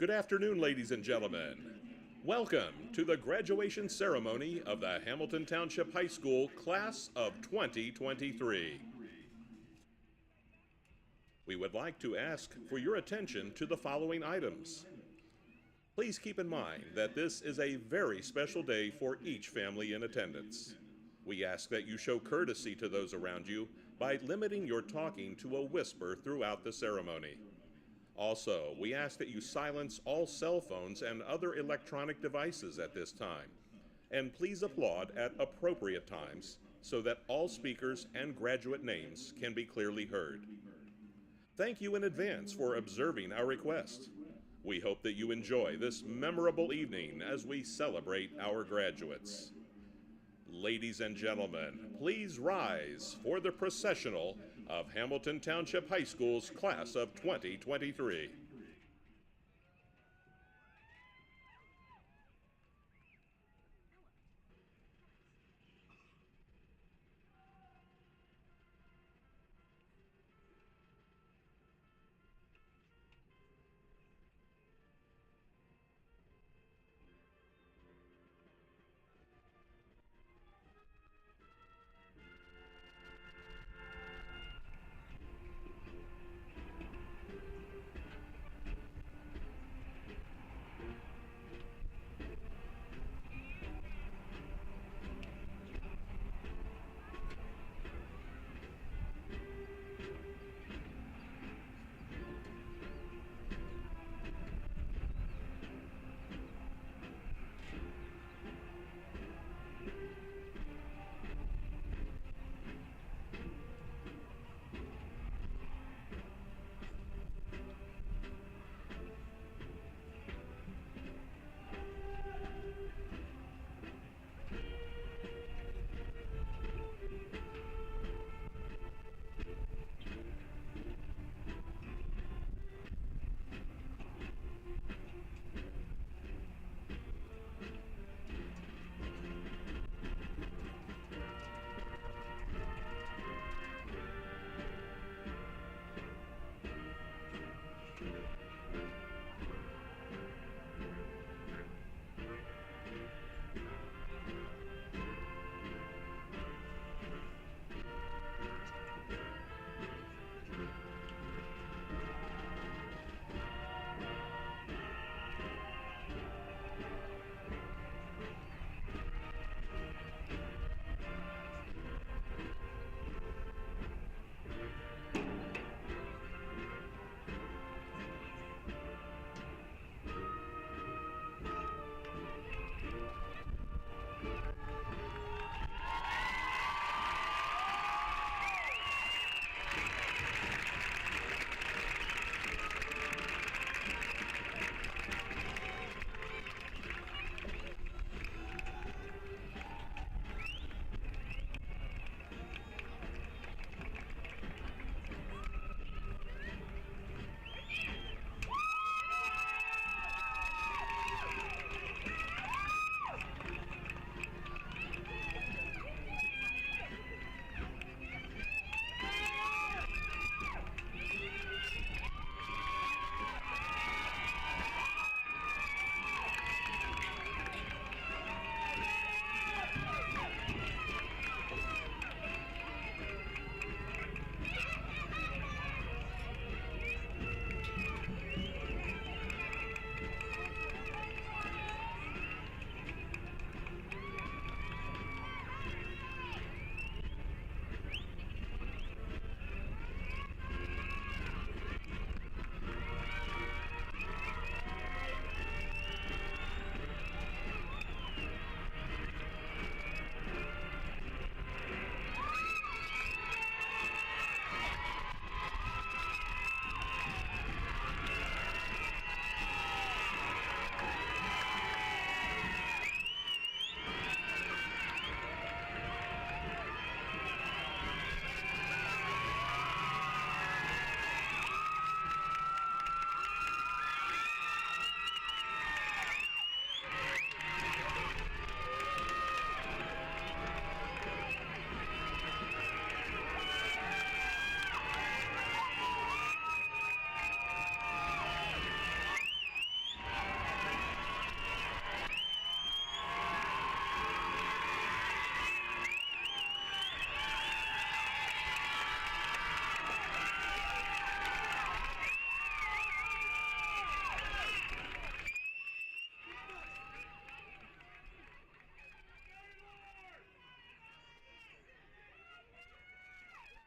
Good afternoon, ladies and gentlemen. Welcome to the graduation ceremony of the Hamilton Township High School Class of 2023. We would like to ask for your attention to the following items. Please keep in mind that this is a very special day for each family in attendance. We ask that you show courtesy to those around you by limiting your talking to a whisper throughout the ceremony. Also, we ask that you silence all cell phones and other electronic devices at this time, and please applaud at appropriate times so that all speakers and graduate names can be clearly heard. Thank you in advance for observing our request. We hope that you enjoy this memorable evening as we celebrate our graduates. Ladies and gentlemen, please rise for the processional of Hamilton Township High School's Class of 2023.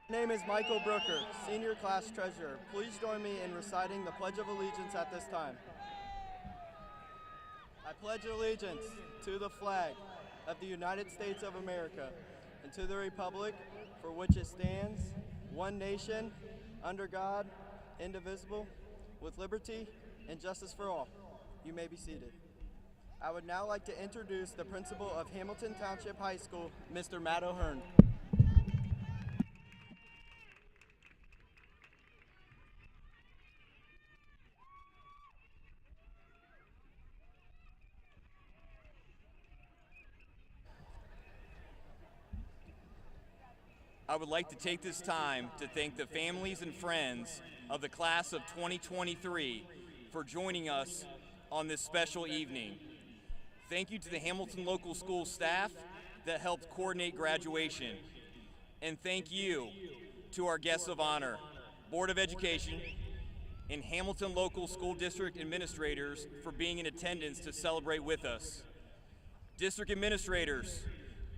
My name is Michael Brooker, Senior Class Treasurer. Please join me in reciting the Pledge of Allegiance at this time. I pledge allegiance to the flag of the United States of America and to the republic for which it stands, one nation, under God, indivisible, with liberty and justice for all. You may be seated. I would now like to introduce the principal of Hamilton Township High School, Mr. Matt O'Hearn. I would like to take this time to thank the families and friends of the class of 2023 for joining us on this special evening. Thank you to the Hamilton Local School staff that helped coordinate graduation. And thank you to our guests of honor, Board of Education, and Hamilton Local School District administrators for being in attendance to celebrate with us. District administrators,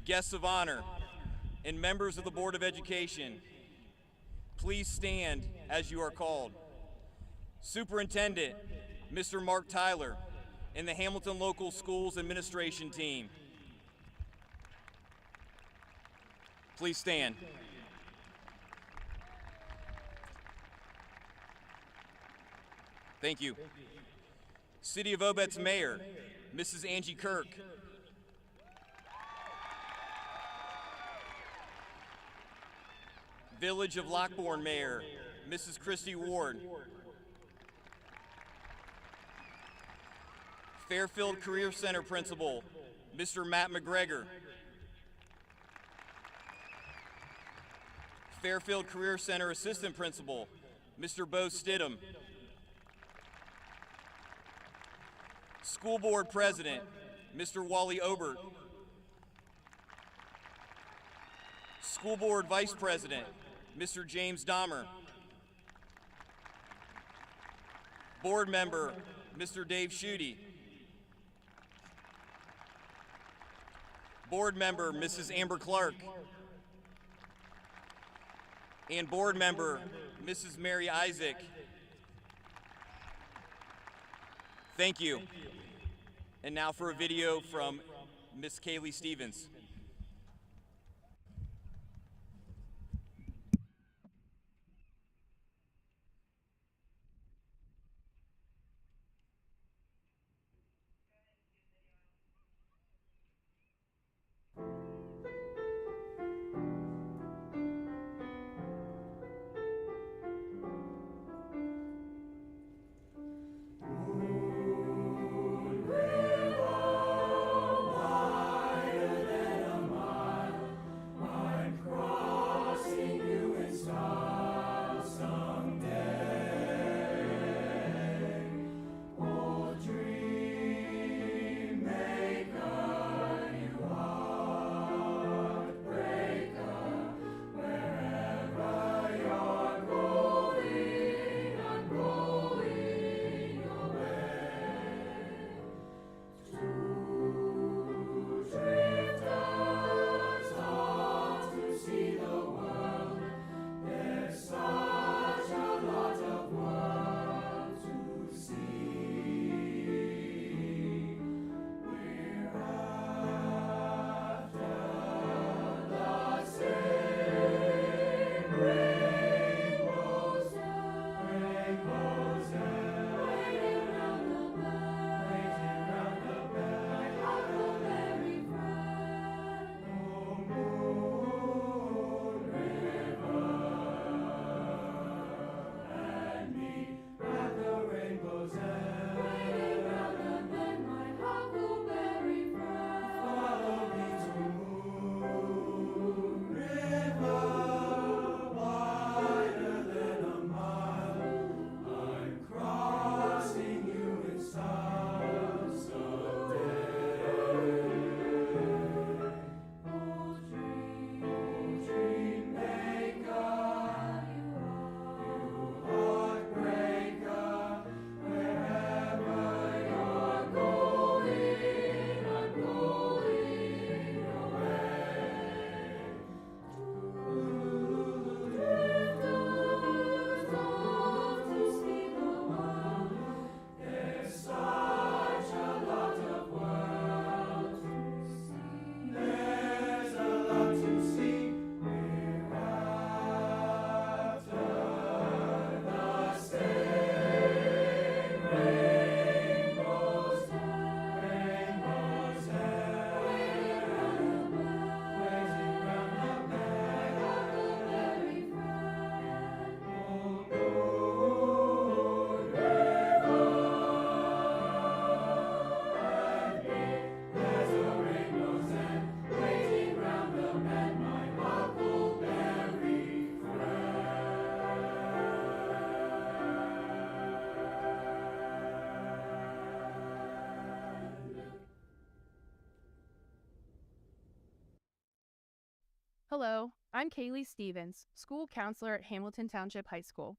guests of honor, and members of the Board of Education, please stand as you are called. Superintendent, Mr. Mark Tyler, and the Hamilton Local Schools Administration team, please stand. Thank you. City of Obetz Mayor, Mrs. Angie Kirk. Village of Lockbourne Mayor, Mrs. Christy Ward. Fairfield Career Center Principal, Mr. Matt McGregor. Fairfield Career Center Assistant Principal, Mr. Bo Stidham. School Board President, Mr. Wally Obert. School Board Vice President, Mr. James Dahmer. Board Member, Mr. Dave Schutte. Board Member, Mrs. Amber Clark. And Board Member, Mrs. Mary Isaac. Thank you. And now for a video from Miss Kaylee Stevens. Wider than Hello, I'm Kaylee Stevens, school counselor at Hamilton Township High School.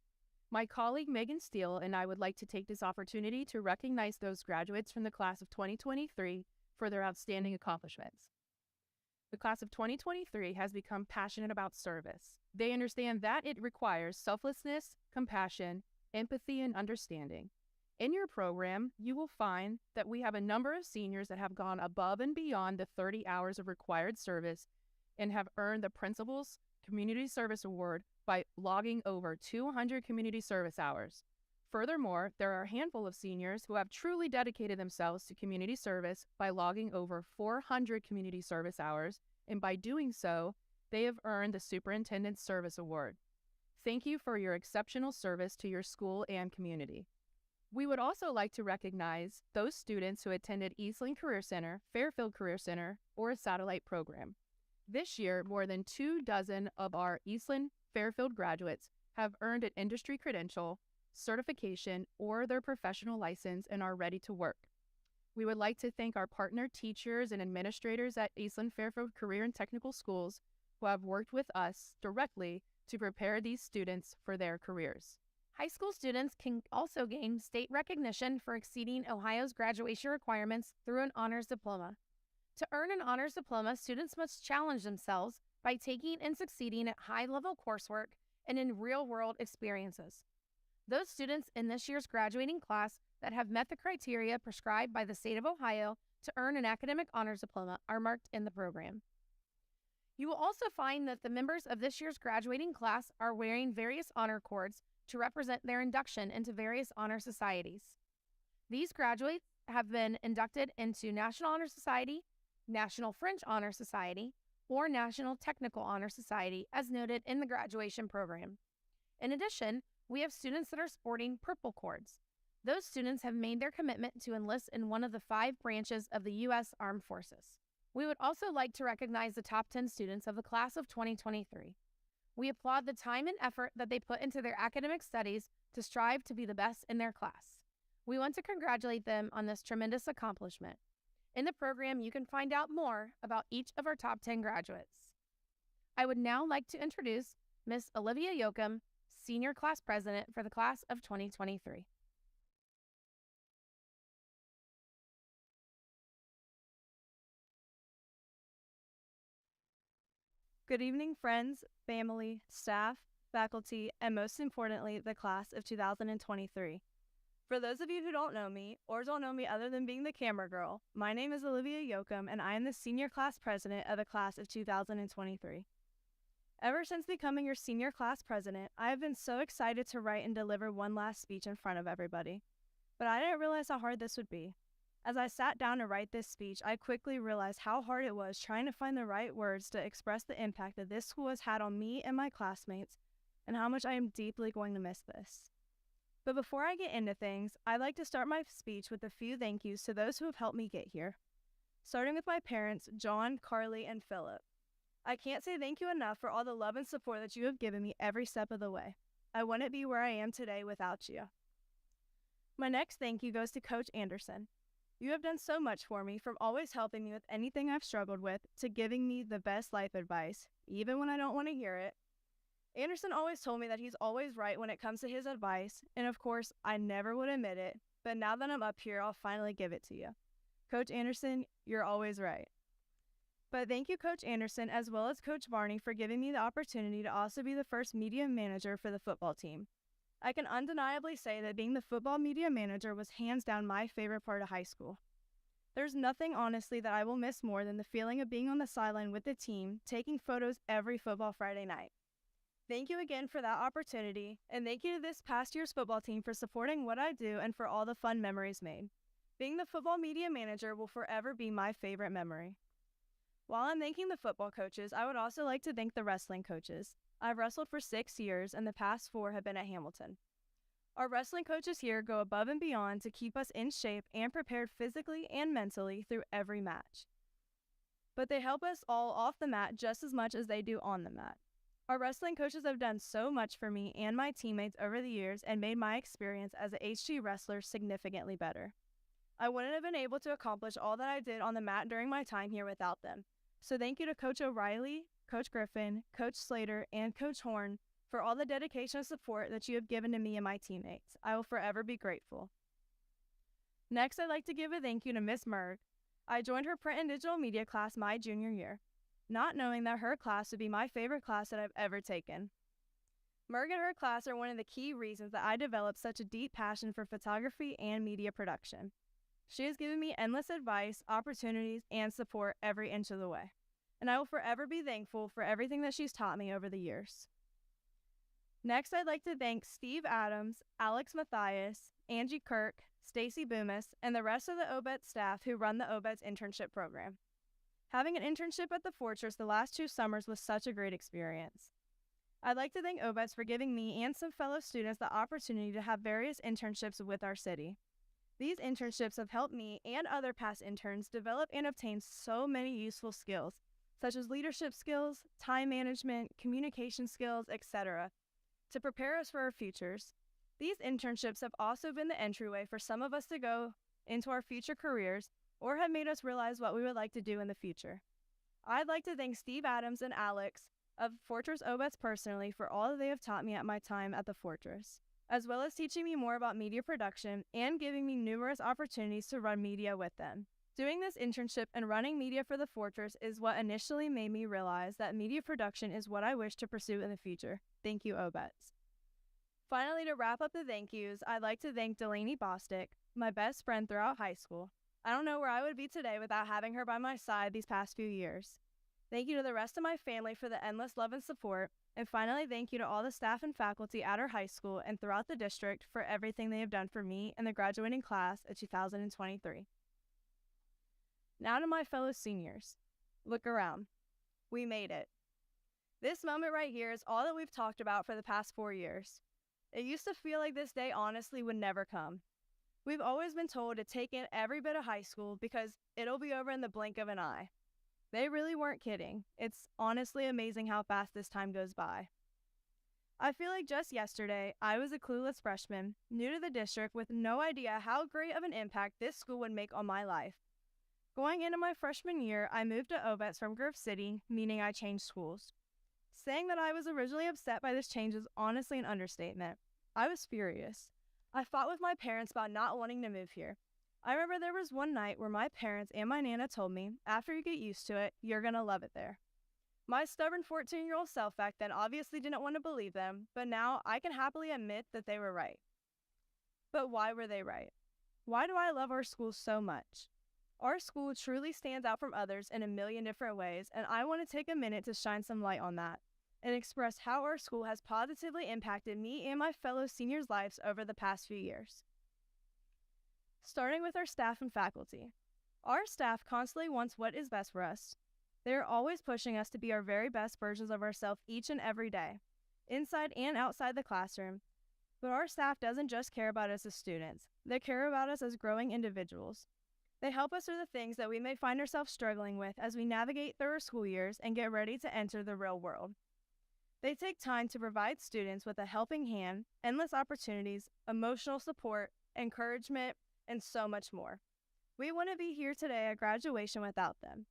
My colleague Megan Steele and I would like to take this opportunity to recognize those graduates from the class of 2023 for their outstanding accomplishments. The class of 2023 has become passionate about service. They understand that it requires selflessness, compassion, empathy, and understanding. In your program, you will find that we have a number of seniors that have gone above and beyond the 30 hours of required service and have earned the Principal's Community Service Award by logging over 200 community service hours. Furthermore, there are a handful of seniors who have truly dedicated themselves to community service by logging over 400 community service hours, and by doing so, they have earned the Superintendent's Service Award. Thank you for your exceptional service to your school and community. We would also like to recognize those students who attended Eastland Career Center, Fairfield Career Center, or a satellite program. This year, more than 24 of our Eastland Fairfield graduates have earned an industry credential, certification, or their professional license and are ready to work. We would like to thank our partner teachers and administrators at Eastland Fairfield Career and Technical Schools who have worked with us directly to prepare these students for their careers. High school students can also gain state recognition for exceeding Ohio's graduation requirements through an honors diploma. To earn an honors diploma, students must challenge themselves by taking and succeeding at high-level coursework and in real-world experiences. Those students in this year's graduating class that have met the criteria prescribed by the state of Ohio to earn an academic honors diploma are marked in the program. You will also find that the members of this year's graduating class are wearing various honor cords to represent their induction into various honor societies. These graduates have been inducted into National Honor Society, National French Honor Society, or National Technical Honor Society, as noted in the graduation program. In addition, we have students that are sporting purple cords. Those students have made their commitment to enlist in one of the 5 branches of the U.S. Armed Forces. We would also like to recognize the top 10 students of the class of 2023. We applaud the time and effort that they put into their academic studies to strive to be the best in their class. We want to congratulate them on this tremendous accomplishment. In the program, you can find out more about each of our top 10 graduates. I would now like to introduce Ms. Olivia Yoakum, Senior Class President for the class of 2023. Good evening, friends, family, staff, faculty, and most importantly, the class of 2023. For those of you who don't know me, or don't know me other than being the camera girl, my name is Olivia Yoakum, and I am the Senior Class President of the class of 2023. Ever since becoming your Senior Class President, I have been so excited to write and deliver one last speech in front of everybody. But I didn't realize how hard this would be. As I sat down to write this speech, I quickly realized how hard it was trying to find the right words to express the impact that this school has had on me and my classmates, and how much I am deeply going to miss this. But before I get into things, I'd like to start my speech with a few thank yous to those who have helped me get here. Starting with my parents, John, Carly, and Philip. I can't say thank you enough for all the love and support that you have given me every step of the way. I wouldn't be where I am today without you. My next thank you goes to Coach Anderson. You have done so much for me, from always helping me with anything I've struggled with to giving me the best life advice, even when I don't want to hear it. Anderson always told me that he's always right when it comes to his advice, and of course, I never would admit it, but now that I'm up here, I'll finally give it to you. Coach Anderson, you're always right. But thank you, Coach Anderson, as well as Coach Barney, for giving me the opportunity to also be the first media manager for the football team. I can undeniably say that being the football media manager was hands down my favorite part of high school. There's nothing, honestly, that I will miss more than the feeling of being on the sideline with the team, taking photos every football Friday night. Thank you again for that opportunity, and thank you to this past year's football team for supporting what I do and for all the fun memories made. Being the football media manager will forever be my favorite memory. While I'm thanking the football coaches, I would also like to thank the wrestling coaches. I've wrestled for 6 years, and the past 4 have been at Hamilton. Our wrestling coaches here go above and beyond to keep us in shape and prepared physically and mentally through every match. But they help us all off the mat just as much as they do on the mat. Our wrestling coaches have done so much for me and my teammates over the years and made my experience as a HG wrestler significantly better. I wouldn't have been able to accomplish all that I did on the mat during my time here without them. So thank you to Coach O'Reilly, Coach Griffin, Coach Slater, and Coach Horn for all the dedication and support that you have given to me and my teammates. I will forever be grateful. Next, I'd like to give a thank you to Miss Merg. I joined her print and digital media class my junior year, not knowing that her class would be my favorite class that I've ever taken. Merg and her class are one of the key reasons that I developed such a deep passion for photography and media production. She has given me endless advice, opportunities, and support every inch of the way, and I will forever be thankful for everything that she's taught me over the years. Next, I'd like to thank Steve Adams, Alex Matthias, Angie Kirk, Stacy Boomis, and the rest of the Obetz staff who run the Obetz internship program. Having an internship at the Fortress the last 2 summers was such a great experience. I'd like to thank Obetz for giving me and some fellow students the opportunity to have various internships with our city. These internships have helped me and other past interns develop and obtain so many useful skills, such as leadership skills, time management, communication skills, etc., to prepare us for our futures. These internships have also been the entryway for some of us to go into our future careers or have made us realize what we would like to do in the future. I'd like to thank Steve Adams and Alex of Fortress Obetz personally for all that they have taught me at my time at the Fortress, as well as teaching me more about media production and giving me numerous opportunities to run media with them. Doing this internship and running media for the Fortress is what initially made me realize that media production is what I wish to pursue in the future. Thank you, Obetz. Finally, to wrap up the thank yous, I'd like to thank Delaney Bostick, my best friend throughout high school. I don't know where I would be today without having her by my side these past few years. Thank you to the rest of my family for the endless love and support. And finally, thank you to all the staff and faculty at our high school and throughout the district for everything they have done for me and the graduating class of 2023. Now to my fellow seniors. Look around. We made it. This moment right here is all that we've talked about for the past 4 years. It used to feel like this day honestly would never come. We've always been told to take in every bit of high school because it'll be over in the blink of an eye. They really weren't kidding. It's honestly amazing how fast this time goes by. I feel like just yesterday, I was a clueless freshman, new to the district with no idea how great of an impact this school would make on my life. Going into my freshman year, I moved to Obetz from Grove City, meaning I changed schools. Saying that I was originally upset by this change is honestly an understatement. I was furious. I fought with my parents about not wanting to move here. I remember there was one night where my parents and my Nana told me, after you get used to it, you're gonna love it there. My stubborn 14-year-old self back then obviously didn't want to believe them, but now I can happily admit that they were right. But why were they right? Why do I love our school so much? Our school truly stands out from others in a million different ways, and I want to take a minute to shine some light on that and express how our school has positively impacted me and my fellow seniors' lives over the past few years. Starting with our staff and faculty. Our staff constantly wants what is best for us. They are always pushing us to be our very best versions of ourselves each and every day, inside and outside the classroom. But our staff doesn't just care about us as students. They care about us as growing individuals. They help us through the things that we may find ourselves struggling with as we navigate through our school years and get ready to enter the real world. They take time to provide students with a helping hand, endless opportunities, emotional support, encouragement, and so much more. We wouldn't be here today at graduation without them.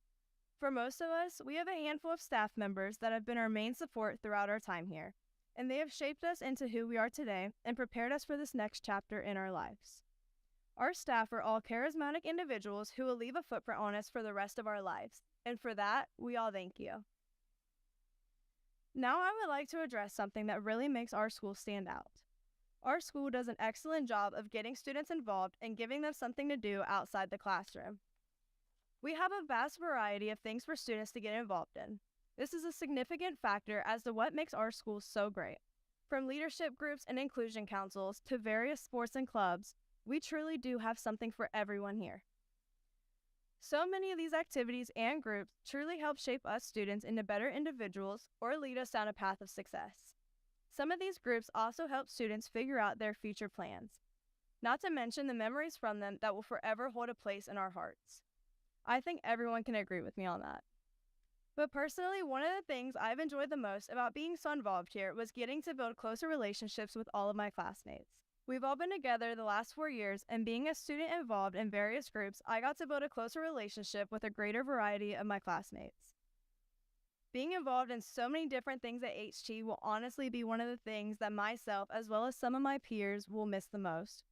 For most of us, we have a handful of staff members that have been our main support throughout our time here, and they have shaped us into who we are today and prepared us for this next chapter in our lives. Our staff are all charismatic individuals who will leave a footprint on us for the rest of our lives, and for that, we all thank you. Now I would like to address something that really makes our school stand out. Our school does an excellent job of getting students involved and giving them something to do outside the classroom. We have a vast variety of things for students to get involved in. This is a significant factor as to what makes our school so great. From leadership groups and inclusion councils to various sports and clubs, we truly do have something for everyone here. So many of these activities and groups truly help shape us students into better individuals or lead us down a path of success. Some of these groups also help students figure out their future plans, not to mention the memories from them that will forever hold a place in our hearts. I think everyone can agree with me on that. But personally, one of the things I've enjoyed the most about being so involved here was getting to build closer relationships with all of my classmates. We've all been together the last 4 years, and being a student involved in various groups, I got to build a closer relationship with a greater variety of my classmates. Being involved in so many different things at HT will honestly be one of the things that myself, as well as some of my peers, will miss the most.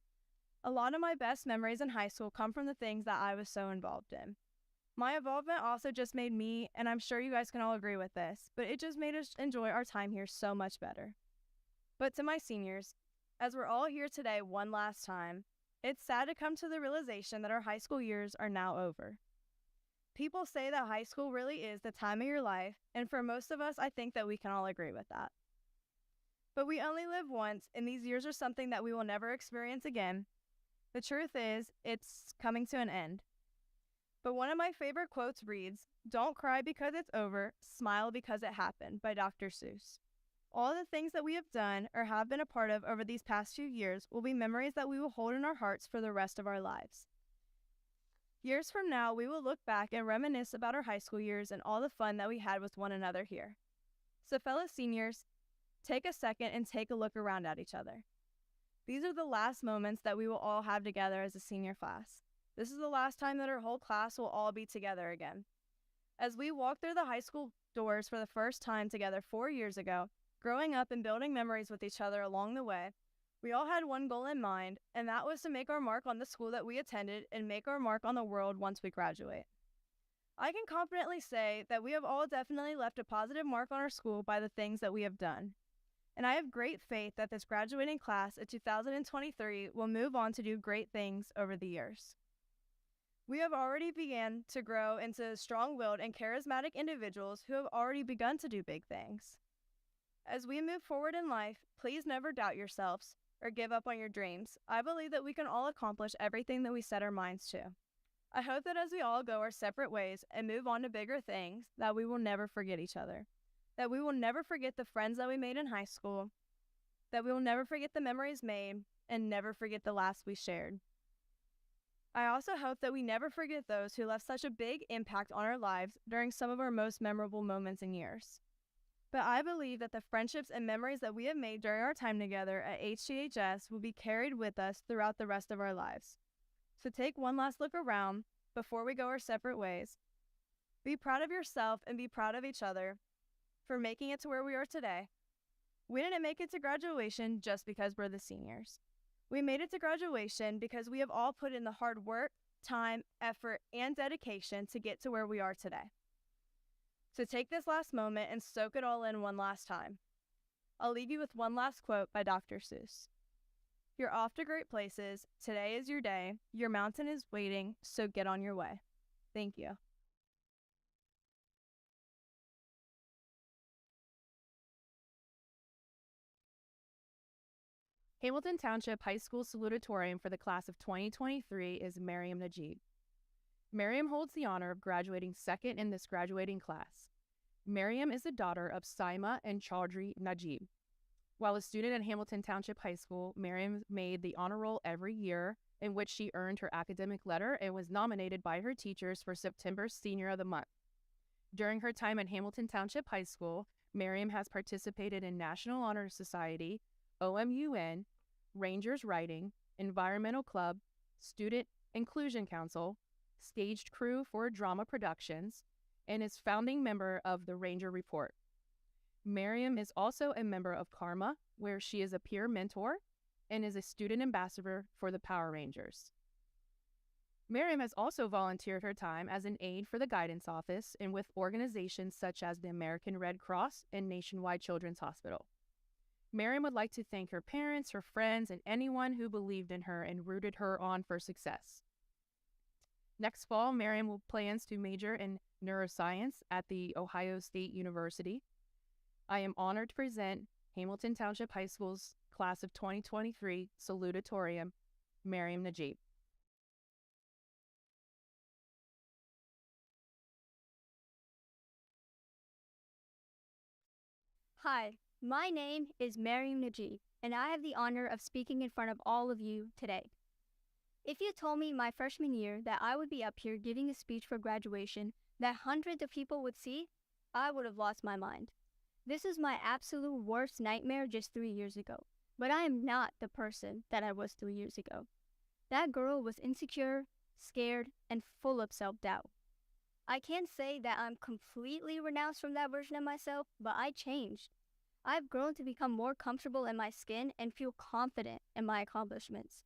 A lot of my best memories in high school come from the things that I was so involved in. My involvement also just made me, and I'm sure you guys can all agree with this, but it just made us enjoy our time here so much better. But to my seniors, as we're all here today one last time, it's sad to come to the realization that our high school years are now over. People say that high school really is the time of your life, and for most of us, I think that we can all agree with that. But we only live once, and these years are something that we will never experience again. The truth is, it's coming to an end. But one of my favorite quotes reads, "Don't cry because it's over, smile because it happened," by Dr. Seuss. All the things that we have done or have been a part of over these past few years will be memories that we will hold in our hearts for the rest of our lives. Years from now, we will look back and reminisce about our high school years and all the fun that we had with one another here. So fellow seniors, take a second and take a look around at each other. These are the last moments that we will all have together as a senior class. This is the last time that our whole class will all be together again. As we walk through the high school doors for the first time together 4 years ago, growing up and building memories with each other along the way, we all had one goal in mind, and that was to make our mark on the school that we attended and make our mark on the world once we graduate. I can confidently say that we have all definitely left a positive mark on our school by the things that we have done. And I have great faith that this graduating class of 2023 will move on to do great things over the years. We have already begun to grow into strong-willed and charismatic individuals who have already begun to do big things. As we move forward in life, please never doubt yourselves or give up on your dreams. I believe that we can all accomplish everything that we set our minds to. I hope that as we all go our separate ways and move on to bigger things, that we will never forget each other, that we will never forget the friends that we made in high school, that we will never forget the memories made, and never forget the laughs we shared. I also hope that we never forget those who left such a big impact on our lives during some of our most memorable moments and years. But I believe that the friendships and memories that we have made during our time together at HTHS will be carried with us throughout the rest of our lives. So take one last look around before we go our separate ways. Be proud of yourself and be proud of each other for making it to where we are today. We didn't make it to graduation just because we're the seniors. We made it to graduation because we have all put in the hard work, time, effort, and dedication to get to where we are today. So take this last moment and soak it all in one last time. I'll leave you with one last quote by Dr. Seuss. "You're off to great places. Today is your day. Your mountain is waiting, so get on your way." Thank you. Hamilton Township High School Salutatorian for the class of 2023 is Miriam Najib. Miriam holds the honor of graduating second in this graduating class. Miriam is the daughter of Saima and Chaudhry Najib. While a student at Hamilton Township High School, Miriam made the honor roll every year, in which she earned her academic letter and was nominated by her teachers for September's Senior of the Month. During her time at Hamilton Township High School, Miriam has participated in National Honor Society, OMUN, Rangers Writing, Environmental Club, Student Inclusion Council, staged crew for drama productions, and is founding member of the Ranger Report. Miriam is also a member of Karma, where she is a peer mentor and is a student ambassador for the Power Rangers. Miriam has also volunteered her time as an aide for the guidance office and with organizations such as the American Red Cross and Nationwide Children's Hospital. Miriam would like to thank her parents, her friends, and anyone who believed in her and rooted her on for success. Next fall, Miriam plans to major in neuroscience at the Ohio State University. I am honored to present Hamilton Township High School's class of 2023 salutatorian, Miriam Najib. Hi, my name is Miriam Najib, and I have the honor of speaking in front of all of you today. If you told me my freshman year that I would be up here giving a speech for graduation that hundreds of people would see, I would have lost my mind. This is my absolute worst nightmare just 3 years ago, but I am not the person that I was 3 years ago. That girl was insecure, scared, and full of self-doubt. I can't say that I'm completely renounced from that version of myself, but I changed. I've grown to become more comfortable in my skin and feel confident in my accomplishments.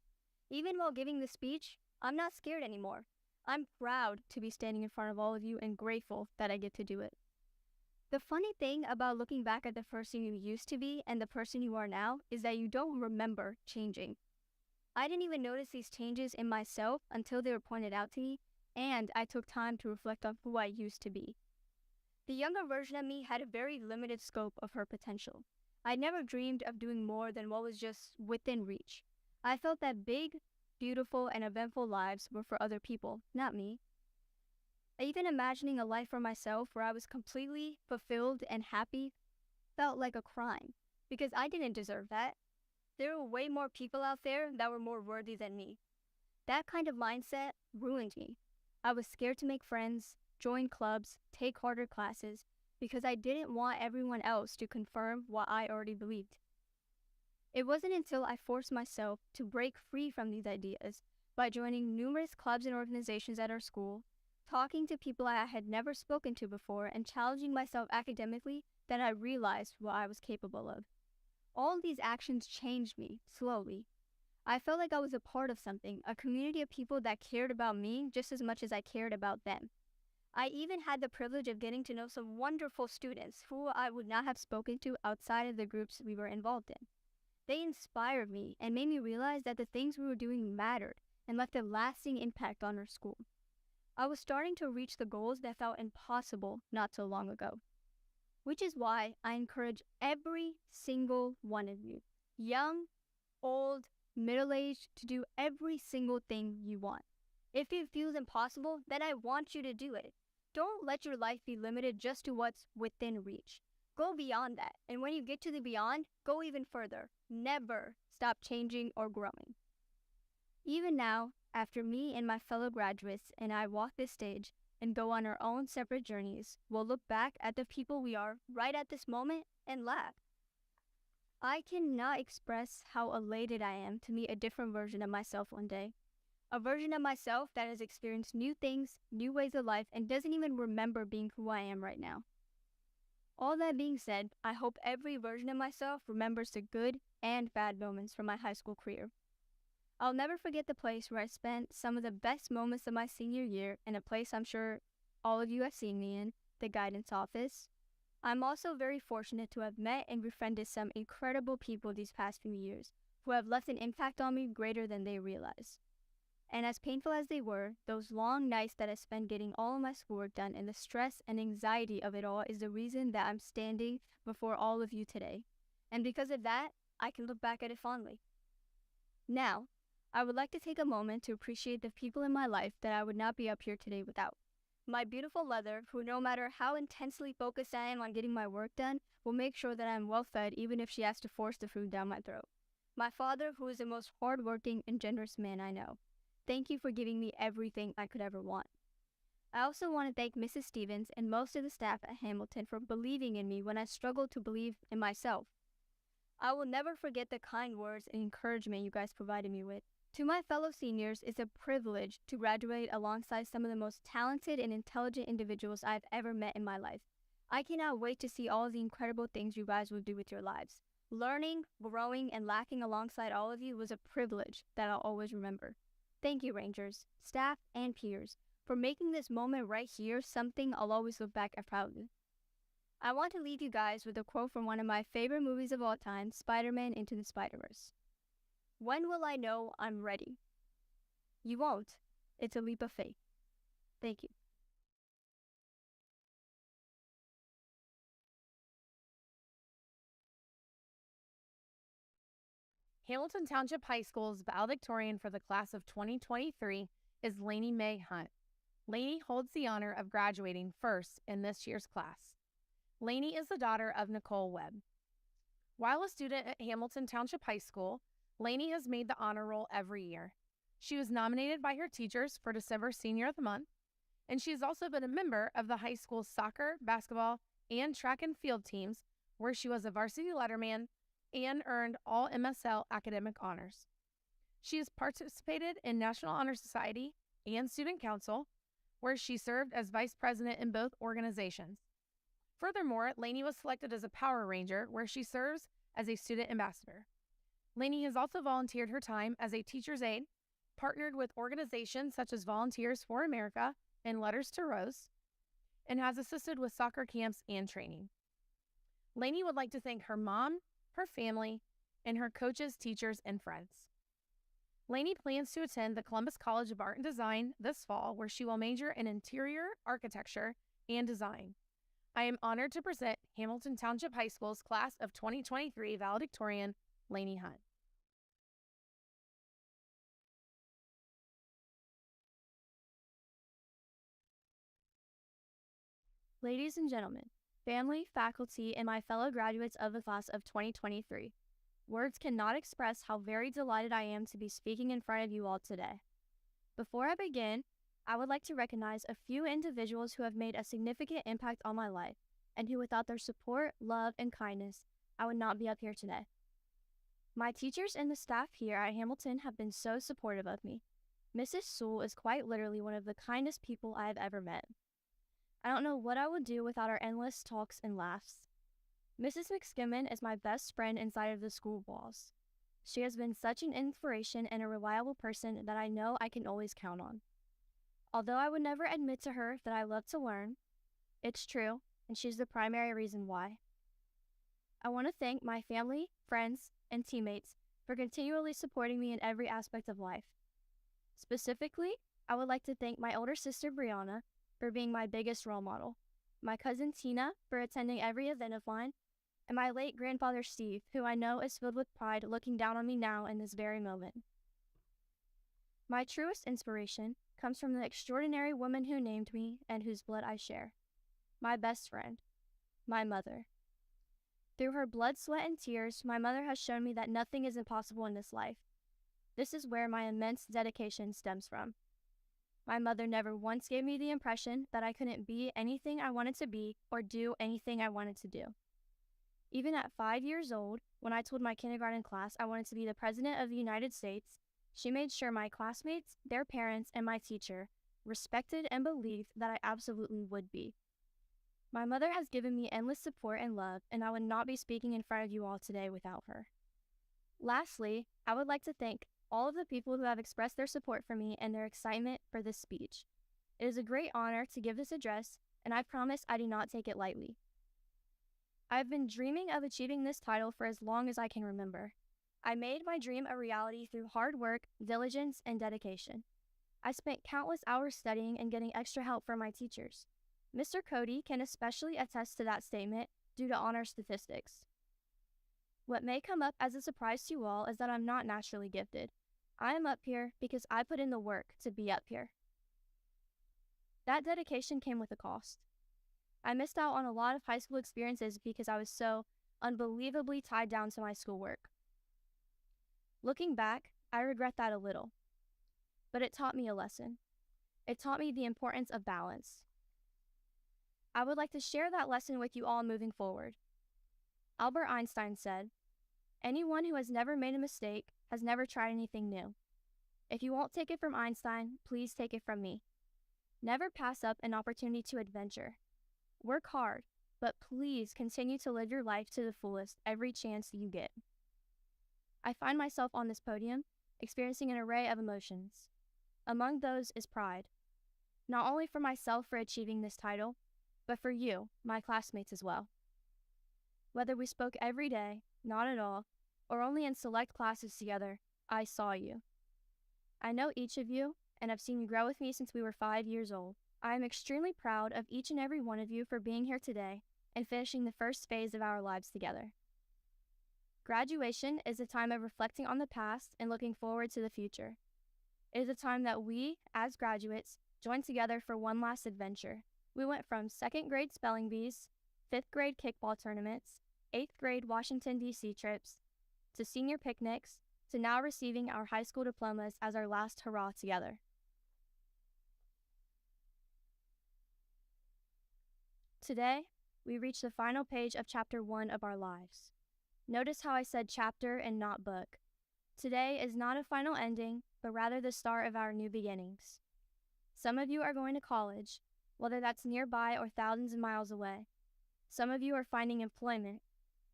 Even while giving the speech, I'm not scared anymore. I'm proud to be standing in front of all of you and grateful that I get to do it. The funny thing about looking back at the person you used to be and the person you are now is that you don't remember changing. I didn't even notice these changes in myself until they were pointed out to me, and I took time to reflect on who I used to be. The younger version of me had a very limited scope of her potential. I never dreamed of doing more than what was just within reach. I felt that big, beautiful, and eventful lives were for other people, not me. Even imagining a life for myself where I was completely fulfilled and happy felt like a crime, because I didn't deserve that. There were way more people out there that were more worthy than me. That kind of mindset ruined me. I was scared to make friends, join clubs, take harder classes, because I didn't want everyone else to confirm what I already believed. It wasn't until I forced myself to break free from these ideas by joining numerous clubs and organizations at our school, talking to people I had never spoken to before, and challenging myself academically that I realized what I was capable of. All these actions changed me, slowly. I felt like I was a part of something, a community of people that cared about me just as much as I cared about them. I even had the privilege of getting to know some wonderful students who I would not have spoken to outside of the groups we were involved in. They inspired me and made me realize that the things we were doing mattered and left a lasting impact on our school. I was starting to reach the goals that felt impossible not so long ago. Which is why I encourage every single one of you, young, old, middle-aged, to do every single thing you want. If it feels impossible, then I want you to do it. Don't let your life be limited just to what's within reach. Go beyond that, and when you get to the beyond, go even further. Never stop changing or growing. Even now, after me and my fellow graduates and I walk this stage and go on our own separate journeys, we'll look back at the people we are right at this moment and laugh. I cannot express how elated I am to meet a different version of myself one day. A version of myself that has experienced new things, new ways of life, and doesn't even remember being who I am right now. All that being said, I hope every version of myself remembers the good and bad moments from my high school career. I'll never forget the place where I spent some of the best moments of my senior year, in a place I'm sure all of you have seen me in, the guidance office. I'm also very fortunate to have met and befriended some incredible people these past few years who have left an impact on me greater than they realize. And as painful as they were, those long nights that I spent getting all of my schoolwork done and the stress and anxiety of it all is the reason that I'm standing before all of you today. And because of that, I can look back at it fondly. Now, I would like to take a moment to appreciate the people in my life that I would not be up here today without. My beautiful mother, who no matter how intensely focused I am on getting my work done, will make sure that I am well fed even if she has to force the food down my throat. My father, who is the most hardworking and generous man I know. Thank you for giving me everything I could ever want. I also want to thank Mrs. Stevens and most of the staff at Hamilton for believing in me when I struggled to believe in myself. I will never forget the kind words and encouragement you guys provided me with. To my fellow seniors, it's a privilege to graduate alongside some of the most talented and intelligent individuals I've ever met in my life. I cannot wait to see all the incredible things you guys will do with your lives. Learning, growing, and laughing alongside all of you was a privilege that I'll always remember. Thank you, Rangers, staff, and peers, for making this moment right here something I'll always look back at proudly. I want to leave you guys with a quote from one of my favorite movies of all time, Spider-Man Into the Spider-Verse. When will I know I'm ready? You won't. It's a leap of faith. Thank you. Hamilton Township High School's valedictorian for the class of 2023 is Lainey Mae Hunt. Lainey holds the honor of graduating first in this year's class. Lainey is the daughter of Nicole Webb. While a student at Hamilton Township High School, Lainey has made the honor roll every year. She was nominated by her teachers for December Senior of the Month, and she has also been a member of the high school's soccer, basketball, and track and field teams, where she was a varsity letterman and earned all MSL academic honors. She has participated in National Honor Society and Student Council, where she served as vice president in both organizations. Furthermore, Lainey was selected as a Power Ranger, where she serves as a student ambassador. Lainey has also volunteered her time as a teacher's aide, partnered with organizations such as Volunteers for America and Letters to Rose, and has assisted with soccer camps and training. Lainey would like to thank her mom, her family, and her coaches, teachers, and friends. Lainey plans to attend the Columbus College of Art and Design this fall, where she will major in interior architecture and design. I am honored to present Hamilton Township High School's class of 2023 valedictorian, Lainey Hunt. Ladies and gentlemen, family, faculty, and my fellow graduates of the class of 2023, words cannot express how very delighted I am to be speaking in front of you all today. Before I begin, I would like to recognize a few individuals who have made a significant impact on my life, and who without their support, love, and kindness, I would not be up here today. My teachers and the staff here at Hamilton have been so supportive of me. Mrs. Sewell is quite literally one of the kindest people I have ever met. I don't know what I would do without our endless talks and laughs. Mrs. McSkimmon is my best friend inside of the school walls. She has been such an inspiration and a reliable person that I know I can always count on. Although I would never admit to her that I love to learn, it's true, and she's the primary reason why. I want to thank my family, friends, and teammates for continually supporting me in every aspect of life. Specifically, I would like to thank my older sister Brianna for being my biggest role model, my cousin Tina for attending every event of mine, and my late grandfather Steve, who I know is filled with pride looking down on me now in this very moment. My truest inspiration comes from the extraordinary woman who named me and whose blood I share, my best friend, my mother. Through her blood, sweat, and tears, my mother has shown me that nothing is impossible in this life. This is where my immense dedication stems from. My mother never once gave me the impression that I couldn't be anything I wanted to be or do anything I wanted to do. Even at 5 years old, when I told my kindergarten class I wanted to be the President of the United States, she made sure my classmates, their parents, and my teacher respected and believed that I absolutely would be. My mother has given me endless support and love, and I would not be speaking in front of you all today without her. Lastly, I would like to thank all of the people who have expressed their support for me and their excitement for this speech. It is a great honor to give this address, and I promise I do not take it lightly. I have been dreaming of achieving this title for as long as I can remember. I made my dream a reality through hard work, diligence, and dedication. I spent countless hours studying and getting extra help from my teachers. Mr. Cody can especially attest to that statement due to honor statistics. What may come up as a surprise to you all is that I'm not naturally gifted. I am up here because I put in the work to be up here. That dedication came with a cost. I missed out on a lot of high school experiences because I was so unbelievably tied down to my schoolwork. Looking back, I regret that a little. But it taught me a lesson. It taught me the importance of balance. I would like to share that lesson with you all moving forward. Albert Einstein said, "Anyone who has never made a mistake has never tried anything new. If you won't take it from Einstein, please take it from me. Never pass up an opportunity to adventure. Work hard, but please continue to live your life to the fullest every chance you get." I find myself on this podium experiencing an array of emotions. Among those is pride, not only for myself for achieving this title, but for you, my classmates as well. Whether we spoke every day, not at all, or only in select classes together, I saw you. I know each of you, and have seen you grow with me since we were 5 years old. I am extremely proud of each and every one of you for being here today and finishing the first phase of our lives together. Graduation is a time of reflecting on the past and looking forward to the future. It is a time that we, as graduates, join together for one last adventure. We went from 2nd grade spelling bees, 5th grade kickball tournaments, 8th grade Washington, D.C. trips, to senior picnics, to now receiving our high school diplomas as our last hurrah together. Today, we reach the final page of Chapter 1 of our lives. Notice how I said chapter and not book. Today is not a final ending, but rather the start of our new beginnings. Some of you are going to college, whether that's nearby or thousands of miles away. Some of you are finding employment,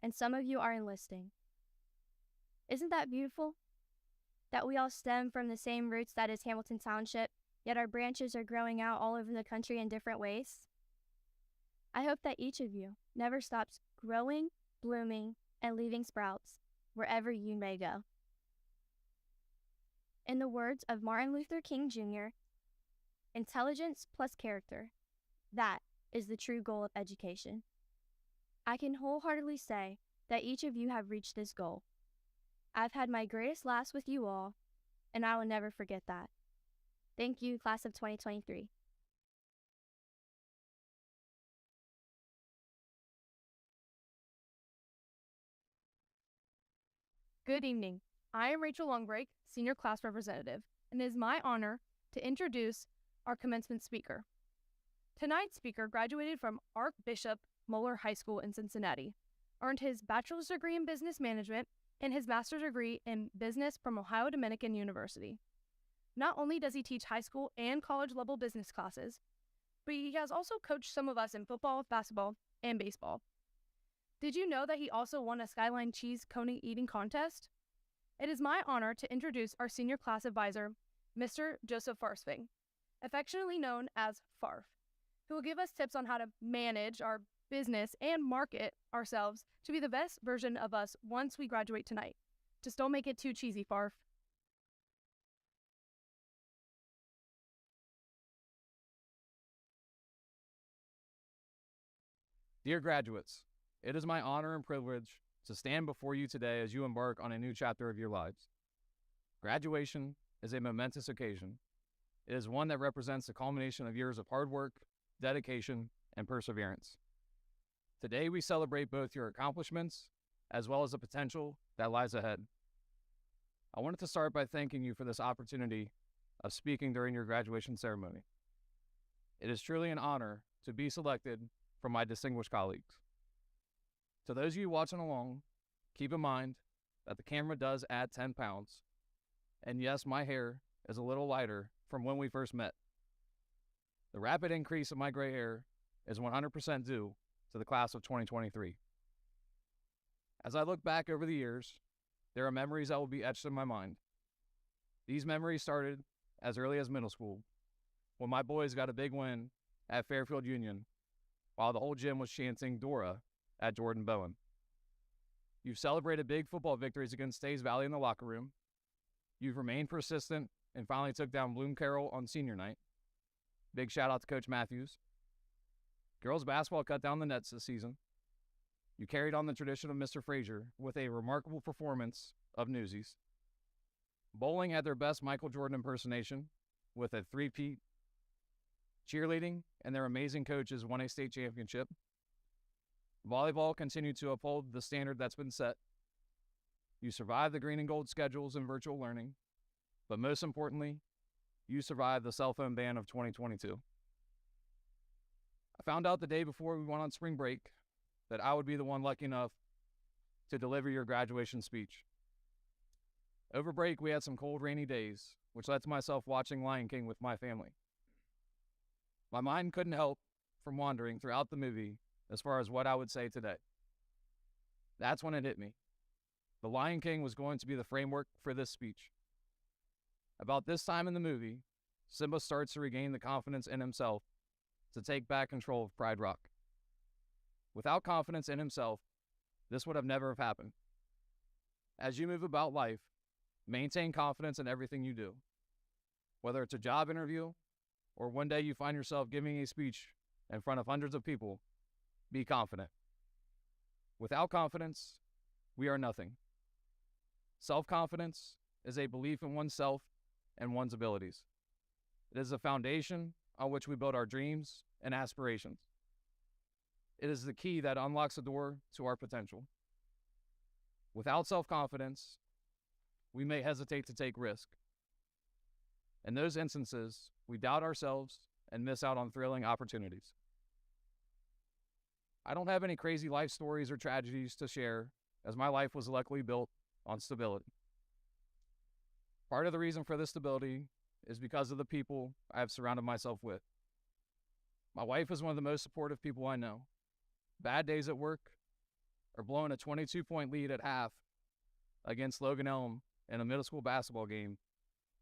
and some of you are enlisting. Isn't that beautiful? That we all stem from the same roots that is Hamilton Township, yet our branches are growing out all over the country in different ways? I hope that each of you never stops growing, blooming, and leaving sprouts wherever you may go. In the words of Martin Luther King Jr., intelligence plus character, that is the true goal of education. I can wholeheartedly say that each of you have reached this goal. I've had my greatest laughs with you all, and I will never forget that. Thank you, class of 2023. Good evening. I am Rachel Longbreak, Senior Class Representative, and it is my honor to introduce our commencement speaker. Tonight's speaker graduated from Archbishop Moeller High School in Cincinnati, earned his bachelor's degree in business management and his master's degree in business from Ohio Dominican University. Not only does he teach high school and college level business classes, but he has also coached some of us in football, basketball, and baseball. Did you know that he also won a Skyline cheese cone eating contest? It is my honor to introduce our senior class advisor, Mr. Joseph Farsving, affectionately known as Farf, who will give us tips on how to manage our business and market ourselves to be the best version of us once we graduate tonight. Just don't make it too cheesy, Farf. Dear graduates, it is my honor and privilege to stand before you today as you embark on a new chapter of your lives. Graduation is a momentous occasion. It is one that represents the culmination of years of hard work, dedication, and perseverance. Today we celebrate both your accomplishments as well as the potential that lies ahead. I wanted to start by thanking you for this opportunity of speaking during your graduation ceremony. It is truly an honor to be selected from my distinguished colleagues. To those of you watching along, keep in mind that the camera does add 10 pounds. And yes, my hair is a little lighter from when we first met. The rapid increase of my gray hair is 100% due to the class of 2023. As I look back over the years, there are memories that will be etched in my mind. These memories started as early as middle school, when my boys got a big win at Fairfield Union, while the whole gym was chanting Dora at Jordan Bowen. You've celebrated big football victories against Stays Valley in the locker room. You've remained persistent and finally took down Bloom Carroll on senior night. Big shout out to Coach Matthews. Girls basketball cut down the nets this season. You carried on the tradition of Mr. Frazier with a remarkable performance of Newsies. Bowling had their best Michael Jordan impersonation with a three-peat. Cheerleading and their amazing coaches won a state championship. Volleyball continued to uphold the standard that's been set. You survived the green and gold schedules and virtual learning, but most importantly, you survived the cell phone ban of 2022. I found out the day before we went on spring break that I would be the one lucky enough to deliver your graduation speech. Over break, we had some cold, rainy days, which led to myself watching Lion King with my family. My mind couldn't help from wandering throughout the movie as far as what I would say today. That's when it hit me. The Lion King was going to be the framework for this speech. About this time in the movie, Simba starts to regain the confidence in himself to take back control of Pride Rock. Without confidence in himself, this would have never have happened. As you move about life, maintain confidence in everything you do. Whether it's a job interview, or one day you find yourself giving a speech in front of hundreds of people, be confident. Without confidence, we are nothing. Self-confidence is a belief in oneself and one's abilities. It is the foundation on which we build our dreams and aspirations. It is the key that unlocks the door to our potential. Without self-confidence, we may hesitate to take risk. In those instances, we doubt ourselves and miss out on thrilling opportunities. I don't have any crazy life stories or tragedies to share, as my life was luckily built on stability. Part of the reason for this stability is because of the people I have surrounded myself with. My wife is one of the most supportive people I know. Bad days at work, or blowing a 22-point lead at half against Logan Elm in a middle school basketball game,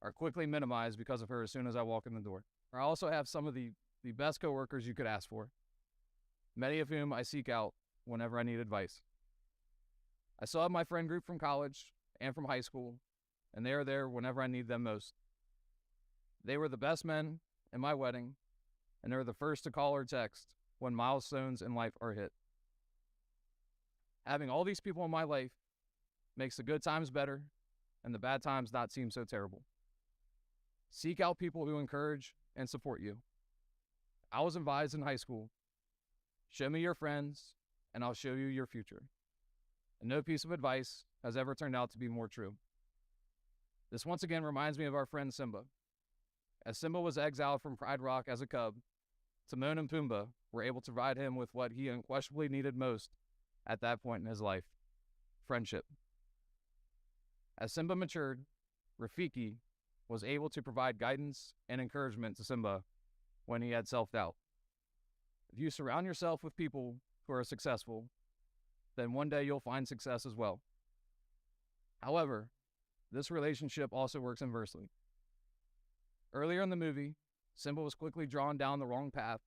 are quickly minimized because of her as soon as I walk in the door. I also have some of the best coworkers you could ask for, many of whom I seek out whenever I need advice. I still have my friend group from college and from high school, and they are there whenever I need them most. They were the best men in my wedding, and they're the first to call or text when milestones in life are hit. Having all these people in my life makes the good times better and the bad times not seem so terrible. Seek out people who encourage and support you. I was advised in high school, show me your friends and I'll show you your future. And no piece of advice has ever turned out to be more true. This once again reminds me of our friend Simba. As Simba was exiled from Pride Rock as a cub, Timon and Pumbaa were able to provide him with what he unquestionably needed most at that point in his life: friendship. As Simba matured, Rafiki was able to provide guidance and encouragement to Simba when he had self-doubt. If you surround yourself with people who are successful, then one day you'll find success as well. However, this relationship also works inversely. Earlier in the movie, Simba was quickly drawn down the wrong path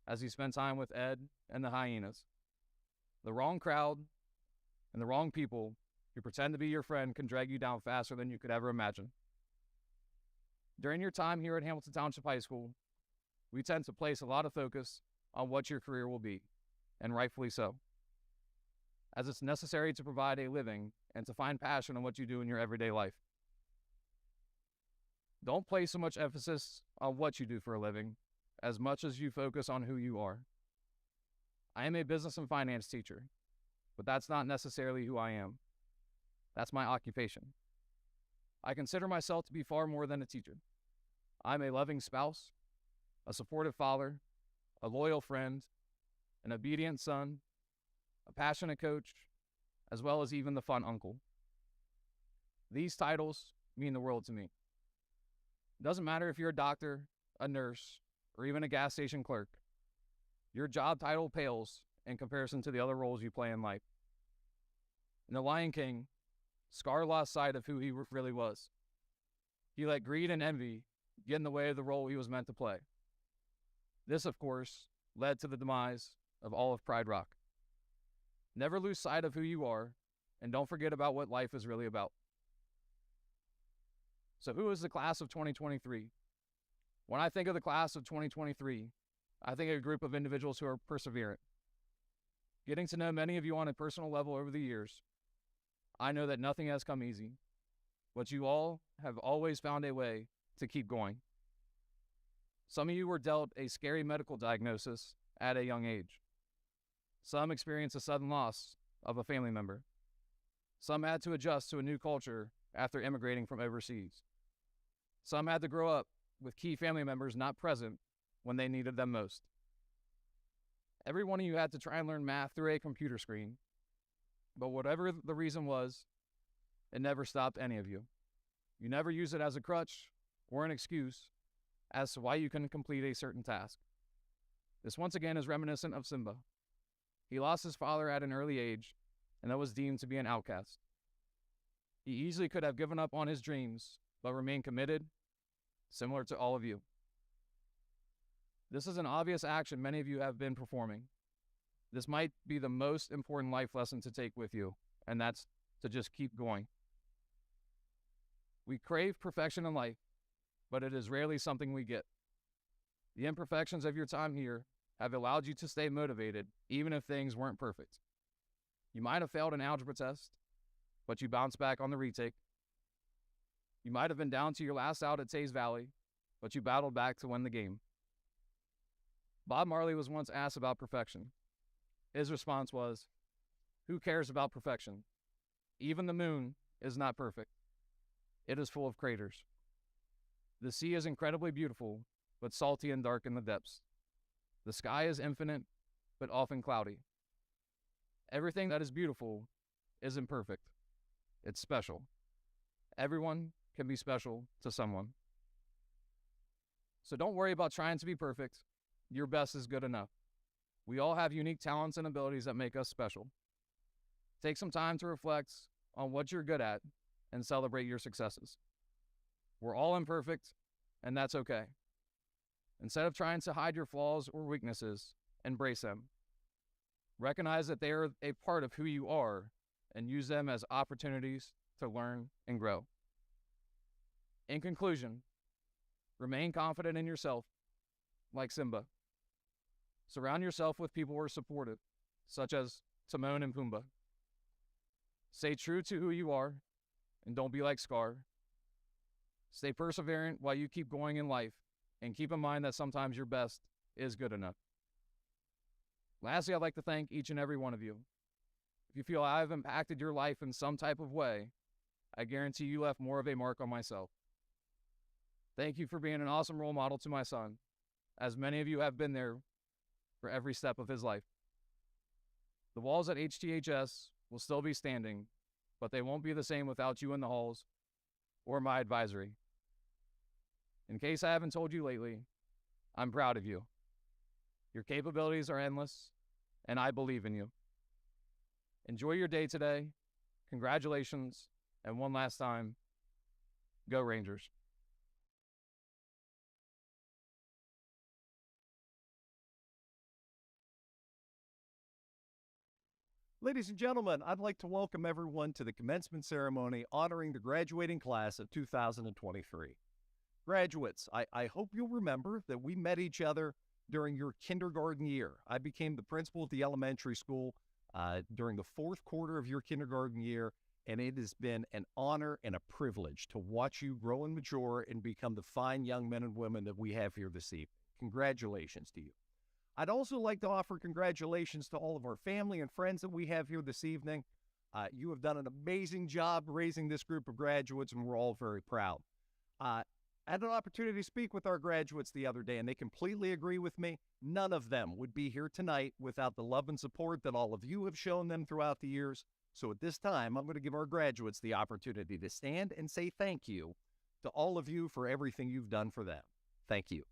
as he spent time with Ed and the hyenas. The wrong crowd and the wrong people who pretend to be your friend can drag you down faster than you could ever imagine. During your time here at Hamilton Township High School, we tend to place a lot of focus on what your career will be, and rightfully so, as it's necessary to provide a living and to find passion in what you do in your everyday life. Don't place so much emphasis on what you do for a living as much as you focus on who you are. I am a business and finance teacher, but that's not necessarily who I am. That's my occupation. I consider myself to be far more than a teacher. I'm a loving spouse, a supportive father, a loyal friend, an obedient son, a passionate coach, as well as even the fun uncle. These titles mean the world to me. It doesn't matter if you're a doctor, a nurse, or even a gas station clerk. Your job title pales in comparison to the other roles you play in life. In The Lion King, Scar lost sight of who he really was. He let greed and envy get in the way of the role he was meant to play. This, of course, led to the demise of all of Pride Rock. Never lose sight of who you are, and don't forget about what life is really about. So who is the class of 2023? When I think of the class of 2023, I think of a group of individuals who are perseverant. Getting to know many of you on a personal level over the years, I know that nothing has come easy, but you all have always found a way to keep going. Some of you were dealt a scary medical diagnosis at a young age. Some experienced a sudden loss of a family member. Some had to adjust to a new culture after immigrating from overseas. Some had to grow up with key family members not present when they needed them most. Every one of you had to try and learn math through a computer screen, but whatever the reason was, it never stopped any of you. You never used it as a crutch or an excuse as to why you couldn't complete a certain task. This once again is reminiscent of Simba. He lost his father at an early age, and that was deemed to be an outcast. He easily could have given up on his dreams, but remained committed, similar to all of you. This is an obvious action many of you have been performing. This might be the most important life lesson to take with you, and that's to just keep going. We crave perfection in life, but it is rarely something we get. The imperfections of your time here have allowed you to stay motivated, even if things weren't perfect. You might have failed an algebra test, but you bounced back on the retake. You might have been down to your last out at Tays Valley, but you battled back to win the game. Bob Marley was once asked about perfection. His response was, "Who cares about perfection? Even the moon is not perfect. It is full of craters. The sea is incredibly beautiful, but salty and dark in the depths. The sky is infinite, but often cloudy. Everything that is beautiful is imperfect. It's special. Everyone can be special to someone." So don't worry about trying to be perfect. Your best is good enough. We all have unique talents and abilities that make us special. Take some time to reflect on what you're good at and celebrate your successes. We're all imperfect, and that's okay. Instead of trying to hide your flaws or weaknesses, embrace them. Recognize that they are a part of who you are and use them as opportunities to learn and grow. In conclusion, remain confident in yourself, like Simba. Surround yourself with people who are supportive, such as Timon and Pumbaa. Stay true to who you are, and don't be like Scar. Stay perseverant while you keep going in life, and keep in mind that sometimes your best is good enough. Lastly, I'd like to thank each and every one of you. If you feel I've impacted your life in some type of way, I guarantee you left more of a mark on myself. Thank you for being an awesome role model to my son, as many of you have been there for every step of his life. The walls at HTHS will still be standing, but they won't be the same without you in the halls or my advisory. In case I haven't told you lately, I'm proud of you. Your capabilities are endless, and I believe in you. Enjoy your day today. Congratulations, and one last time, go Rangers. Ladies and gentlemen, I'd like to welcome everyone to the commencement ceremony honoring the graduating class of 2023. Graduates, I hope you'll remember that we met each other during your kindergarten year. I became the principal at the elementary school during the fourth quarter of your kindergarten year, and it has been an honor and a privilege to watch you grow and mature and become the fine young men and women that we have here this evening. Congratulations to you. I'd also like to offer congratulations to all of our family and friends that we have here this evening. You have done an amazing job raising this group of graduates, and we're all very proud. I had an opportunity to speak with our graduates the other day, and they completely agree with me. None of them would be here tonight without the love and support that all of you have shown them throughout the years. So at this time, I'm going to give our graduates the opportunity to stand and say thank you to all of you for everything you've done for them. Thank you.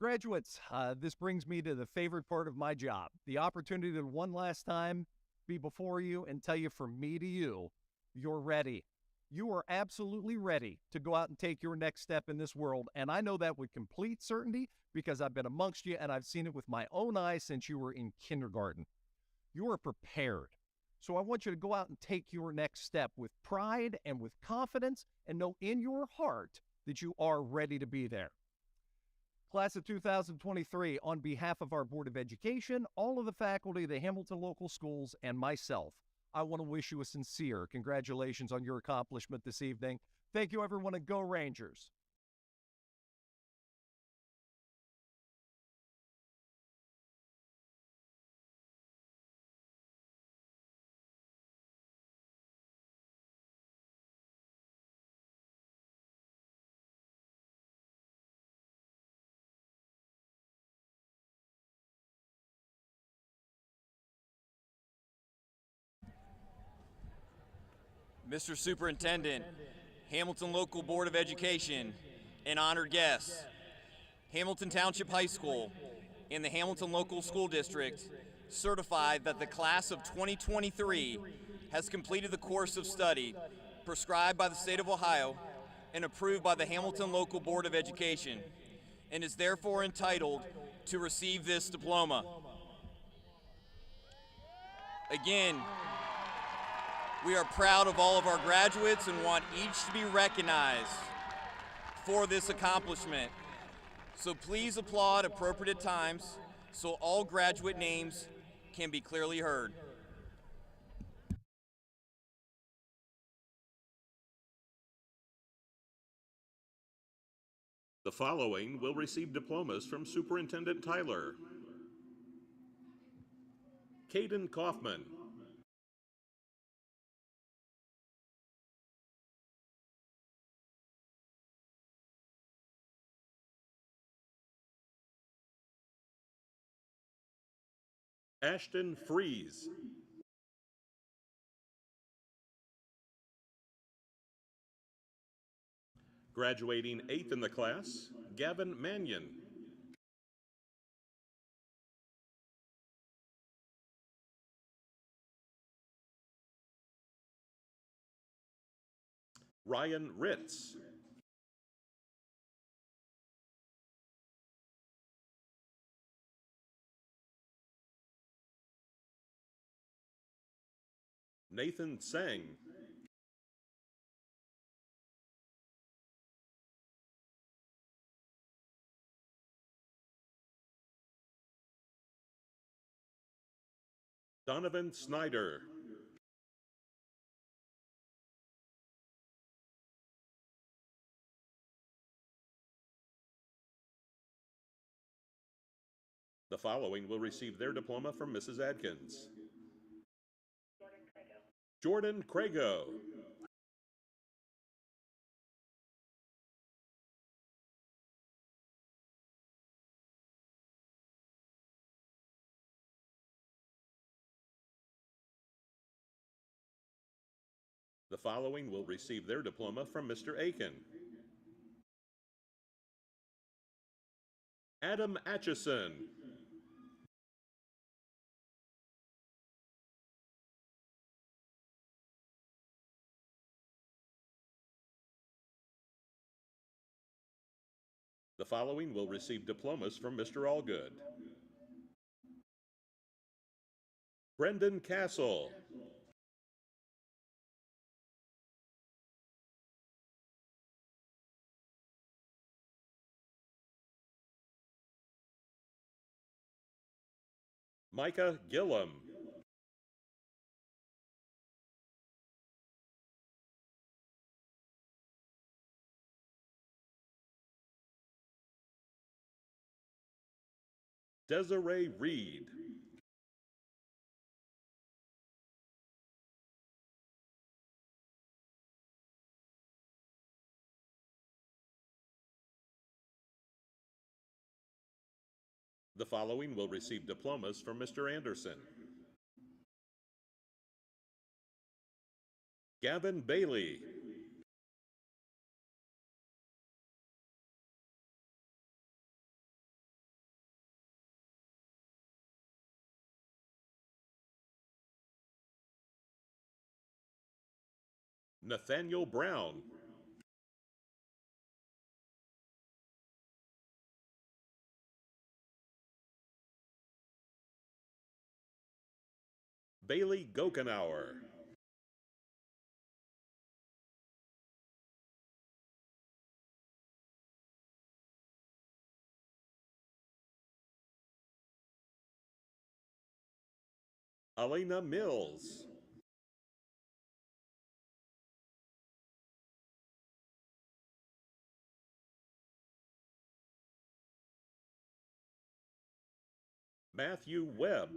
Graduates, this brings me to the favorite part of my job, the opportunity to one last time be before you and tell you from me to you, you're ready. You are absolutely ready to go out and take your next step in this world, and I know that with complete certainty because I've been amongst you and I've seen it with my own eyes since you were in kindergarten. You are prepared. So I want you to go out and take your next step with pride and with confidence and know in your heart that you are ready to be there. Class of 2023, on behalf of our Board of Education, all of the faculty of the Hamilton Local Schools, and myself, I want to wish you a sincere congratulations on your accomplishment this evening. Thank you, everyone, and go Rangers. Mr. Superintendent, Hamilton Local Board of Education, and honored guests, Hamilton Township High School and the Hamilton Local School District certified that the class of 2023 has completed the course of study prescribed by the state of Ohio and approved by the Hamilton Local Board of Education, and is therefore entitled to receive this diploma. Again, we are proud of all of our graduates and want each to be recognized for this accomplishment. So please applaud appropriate times so all graduate names can be clearly heard. The following will receive diplomas from Superintendent Tyler. Caden Kaufman. Ashton Freeze. Graduating 8th in the class, Gavin Mannion. Ryan Ritz. Nathan Sang. Donovan Snyder. The following will receive their diploma from Mrs. Adkins. Jordan Crago. The following will receive their diploma from Mr. Aiken. Adam Atchison. The following will receive diplomas from Mr. Allgood. Brendan Castle. Micah Gillum. Desiree Reed. The following will receive diplomas from Mr. Anderson. Gavin Bailey. Nathaniel Brown. Bailey Gokenauer. Alena Mills. Matthew Webb.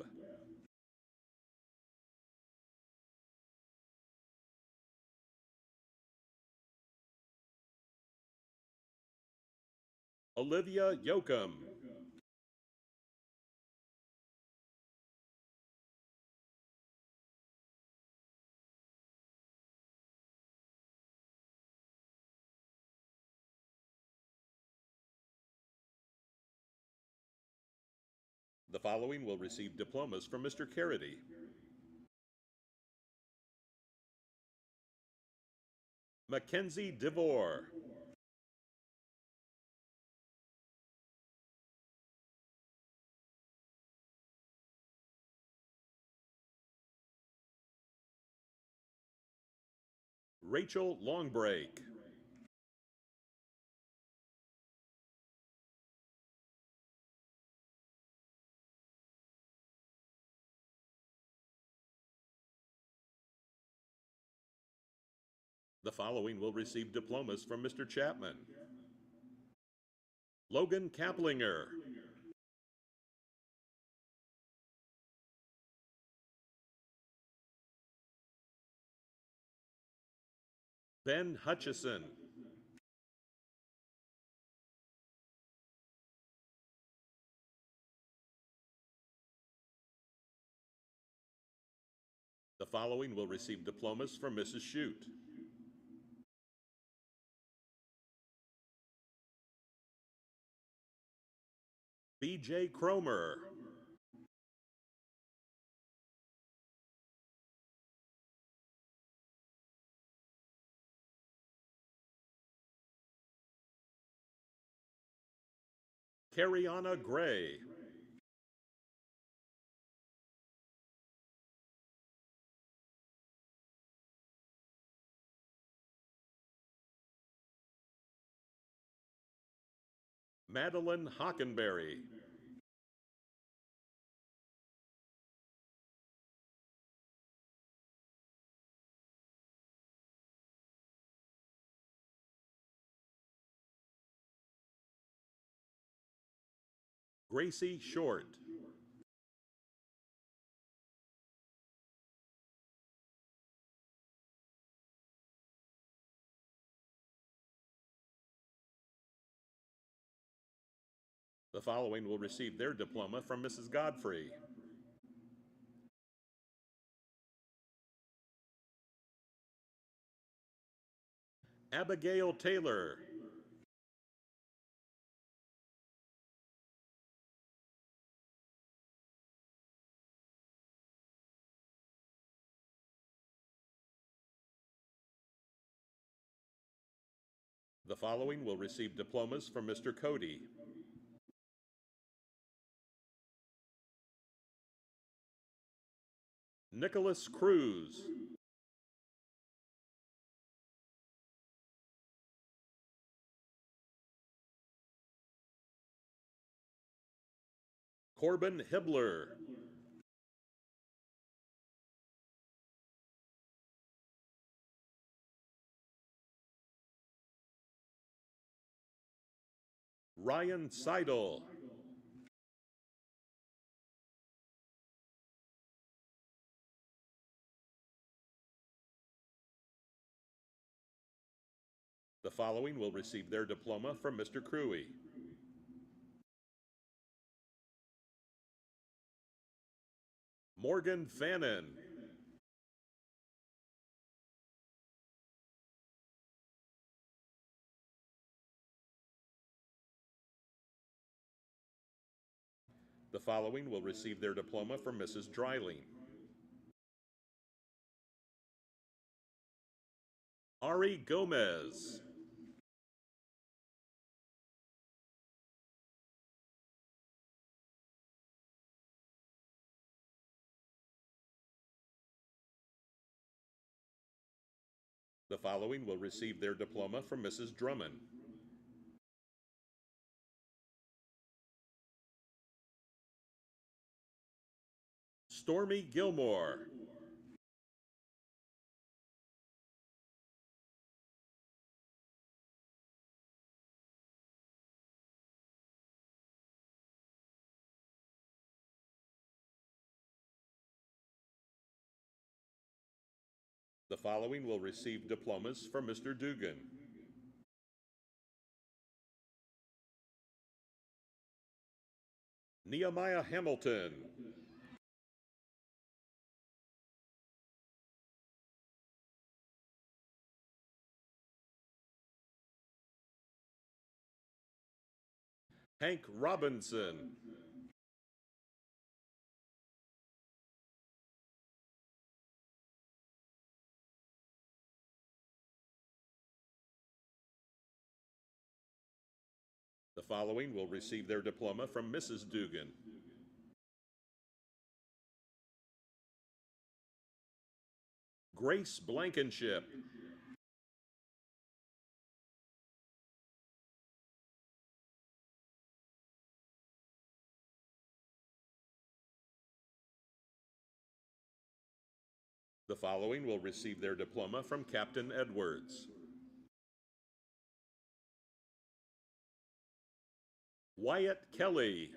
Olivia Yoakum. The following will receive diplomas from Mr. Carity. Mackenzie DeVore. Rachel Longbreak. The following will receive diplomas from Mr. Chapman. Logan Kaplinger. Ben Hutchison. The following will receive diplomas from Mrs. Shute. B.J. Cromer. Carriana Gray. Madeline Hockenberry. Gracie Short. The following will receive their diploma from Mrs. Godfrey. Abigail Taylor. The following will receive diplomas from Mr. Cody. Nicholas Cruz. Corbin Hibbler. Ryan Seidel. The following will receive their diploma from Mr. Cruey. Morgan Fannin. The following will receive their diploma from Mrs. Dryling. Ari Gomez. The following will receive their diploma from Mrs. Drummond. Stormy Gilmore. The following will receive diplomas from Mr. Dugan. Nehemiah Hamilton. Hank Robinson. The following will receive their diploma from Mrs. Dugan. Grace Blankenship. The following will receive their diploma from Captain Edwards. Wyatt Kelly.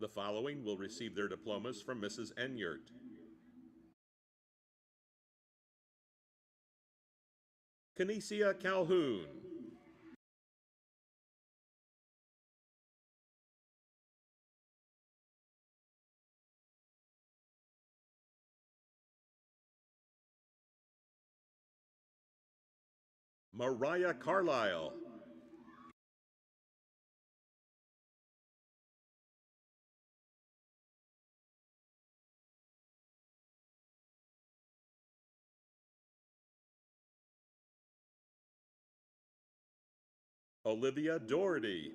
The following will receive their diplomas from Mrs. Enyart. Kinesia Calhoun. Mariah Carlisle. Olivia Doherty.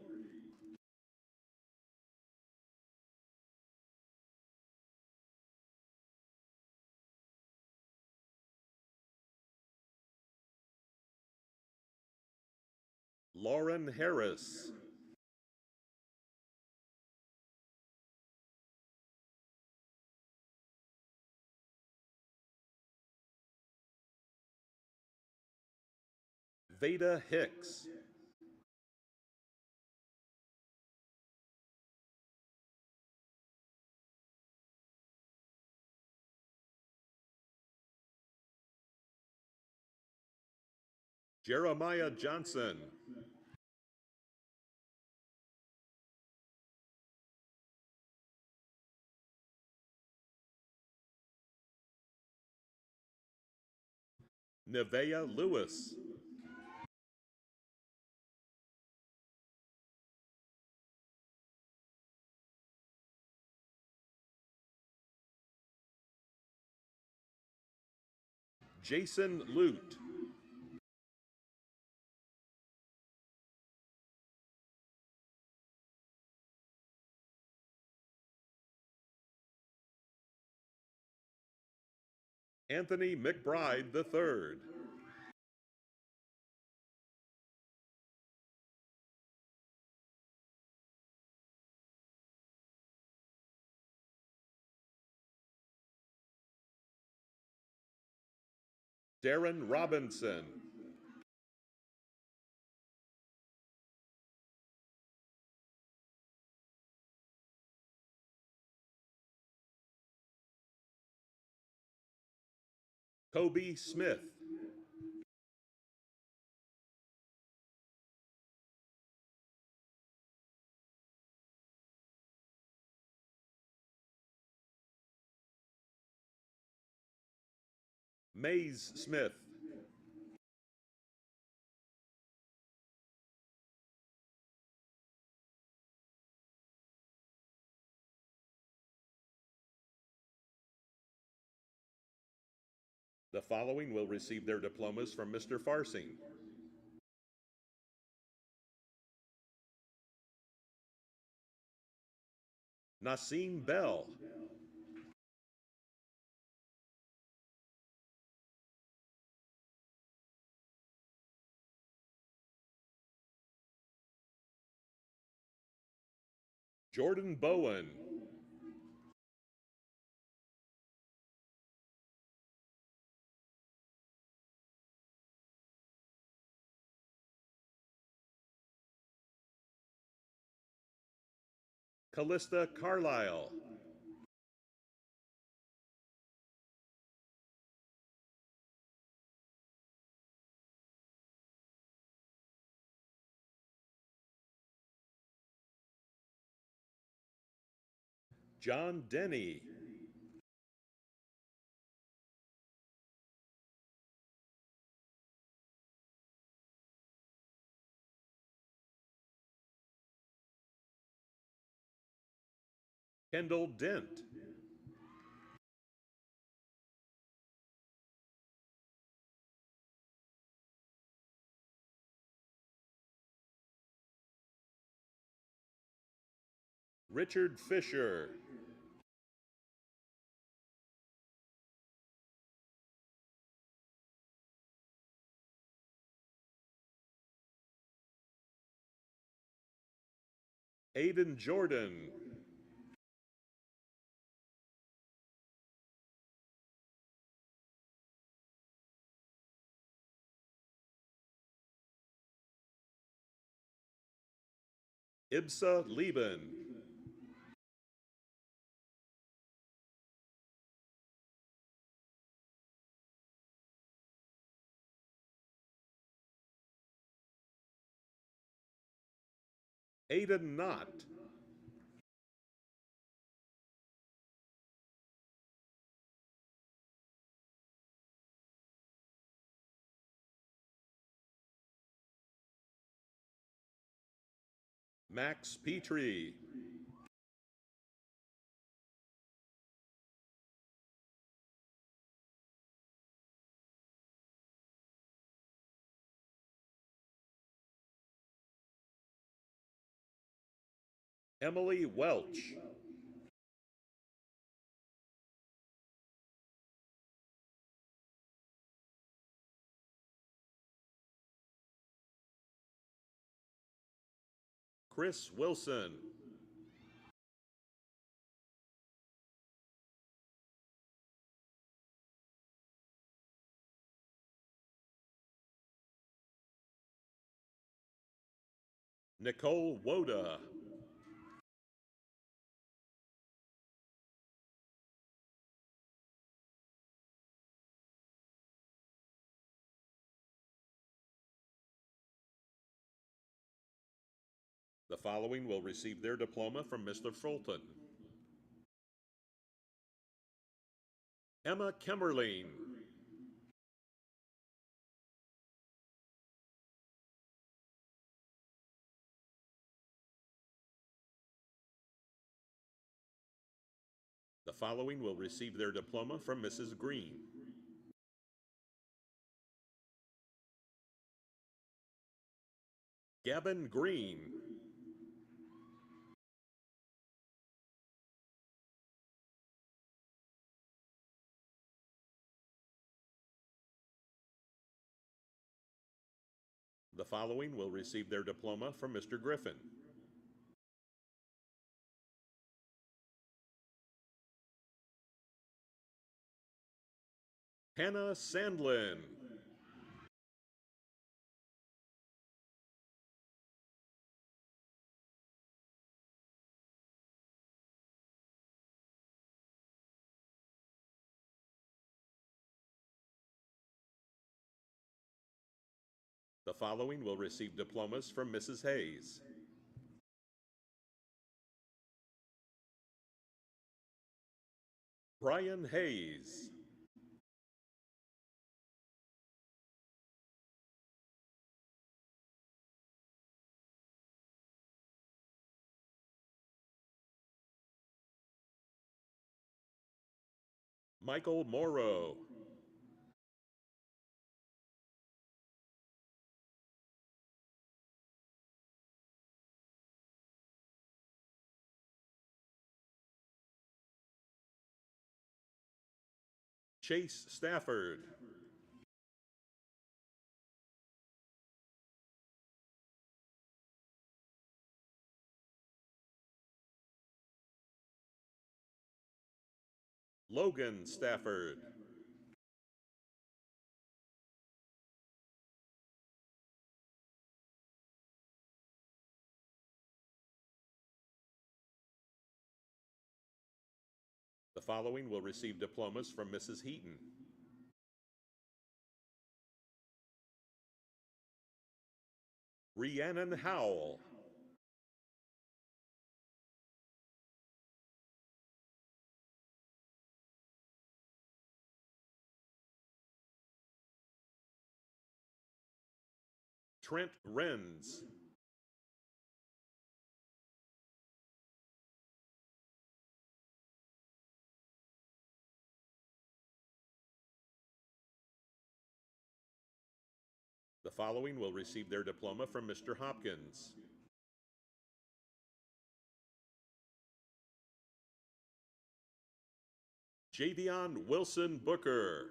Lauren Harris. Veda Hicks. Jeremiah Johnson. Nevea Lewis. Jason Lute. Anthony McBride III. Darren Robinson. Kobe Smith. Maze Smith. The following will receive their diplomas from Mr. Farsing. Nassim Bell. Jordan Bowen. Callista Carlisle. John Denny. Kendall Dent. Richard Fisher. Aiden Jordan. Ibsa Lieben. Aiden Knott. Max Petrie. Emily Welch. Chris Wilson. Nicole Woda. The following will receive their diploma from Mr. Fulton. Emma Kimberline. The following will receive their diploma from Mrs. Green. Gavin Green. The following will receive their diploma from Mr. Griffin. Hannah Sandlin. The following will receive diplomas from Mrs. Hayes. Brian Hayes. Michael Morrow. Chase Stafford. Logan Stafford. The following will receive diplomas from Mrs. Heaton. Rhiannon Howell. Trent Renz. The following will receive their diploma from Mr. Hopkins. Javion Wilson Booker.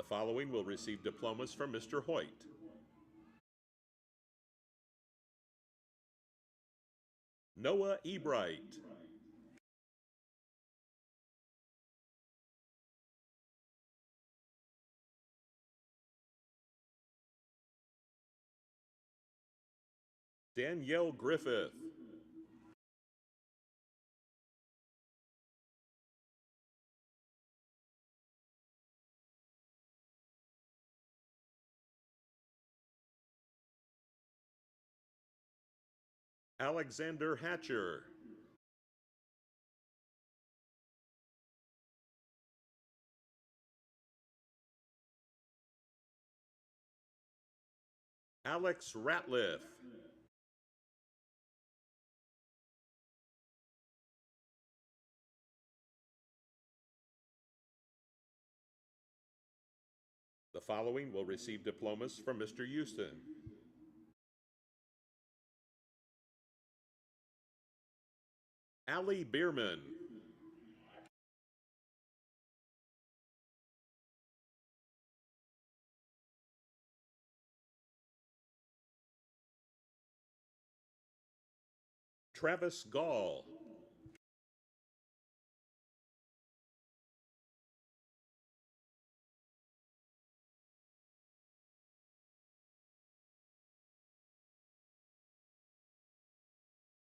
The following will receive diplomas from Mr. Hoyt. Noah Ebright. Danielle Griffith. Alexander Hatcher. Alex Ratliff. The following will receive diplomas from Mr. Houston. Allie Bierman. Travis Gall.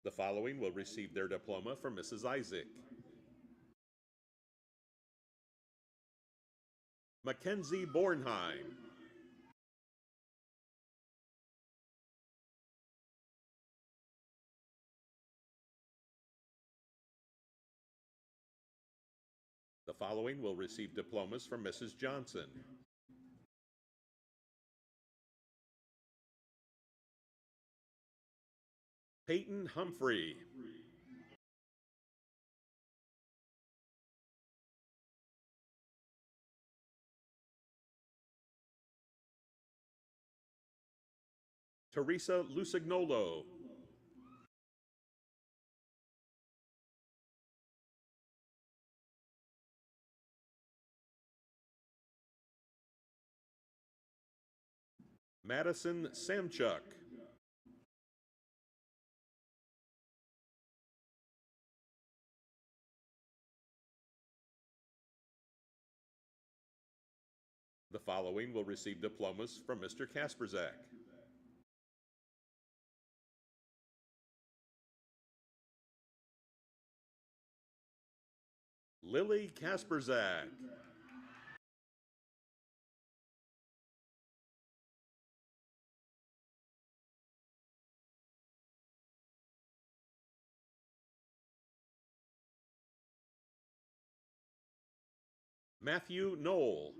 The following will receive their diploma from Mrs. Isaac. Mackenzie Bornheim. The following will receive diplomas from Mrs. Johnson. Peyton Humphrey. Teresa Lusignolo. Madison Samchuk. The following will receive diplomas from Mr. Kasperzak. Lily Kasperzak. Matthew Knoll.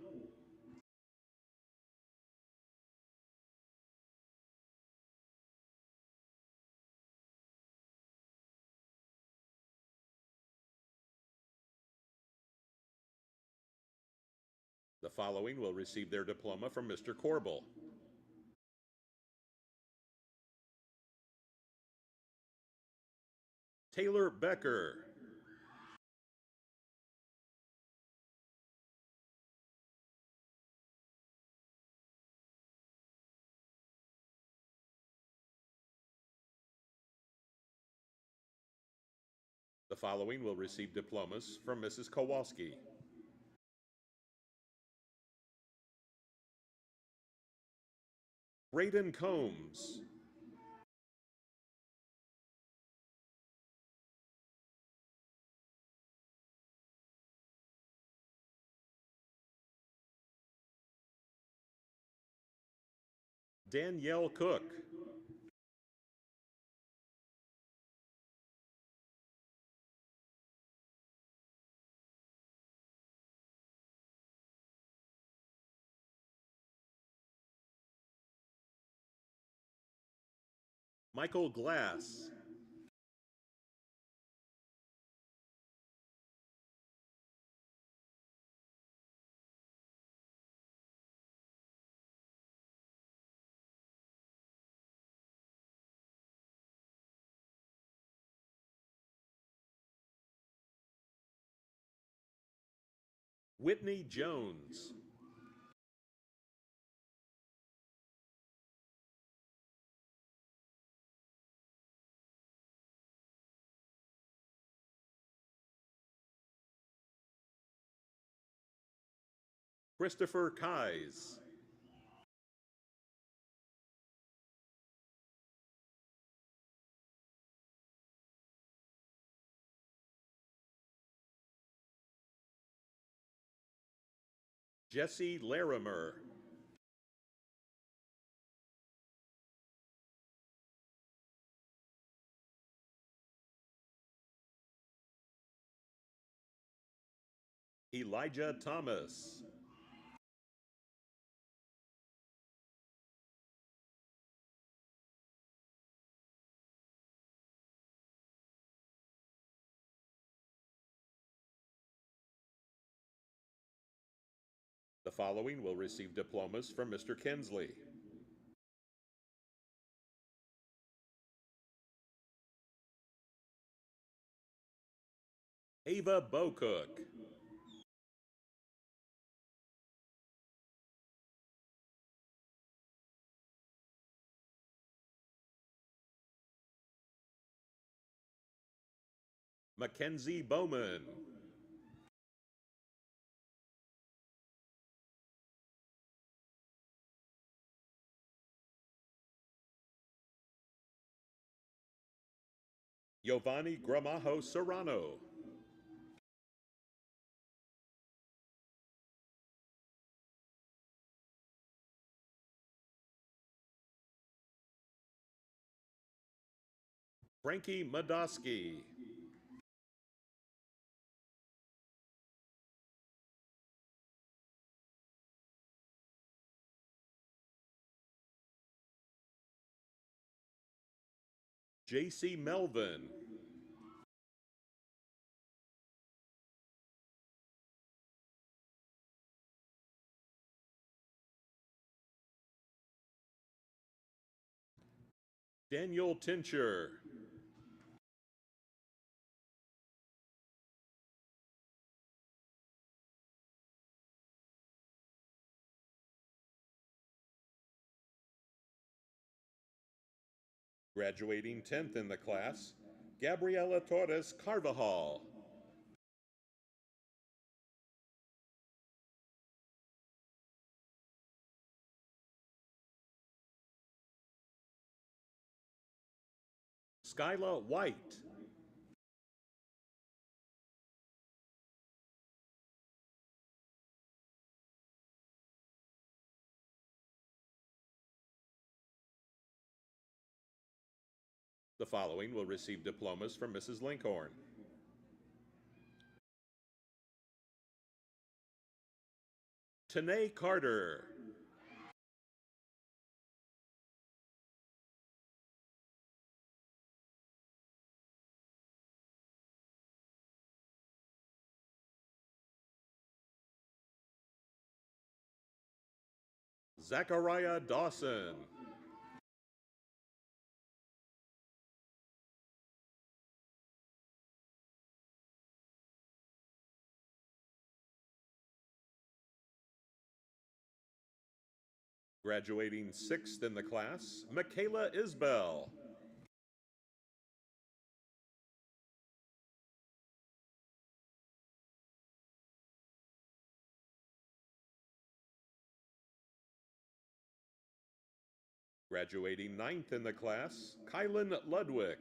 The following will receive their diploma from Mr. Corbel. Taylor Becker. The following will receive diplomas from Mrs. Kowalski. Braden Combs. Danielle Cook. Michael Glass. Whitney Jones. Christopher Kais. Jesse Larimer. Elijah Thomas. The following will receive diplomas from Mr. Kinsley. Ava Bocook. Mackenzie Bowman. Giovanni Gramajo Serrano. Frankie Madosky. J.C. Melvin. Daniel Tincher. Graduating 10th in the class, Gabriela Torres Carvajal. Skyla White. The following will receive diplomas from Mrs. Linkhorn. Tanae Carter. Zachariah Dawson. Graduating 6th in the class, Michaela Isbell. Graduating 9th in the class, Kylan Ludwig.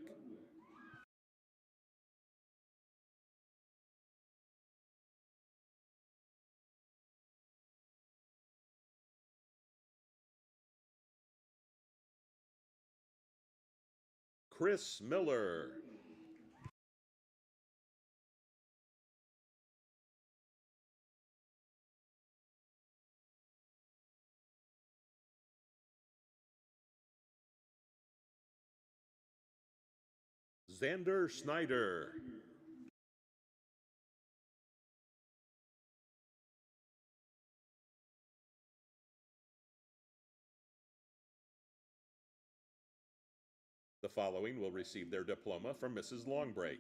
Chris Miller. Xander Schneider. The following will receive their diploma from Mrs. Longbreak.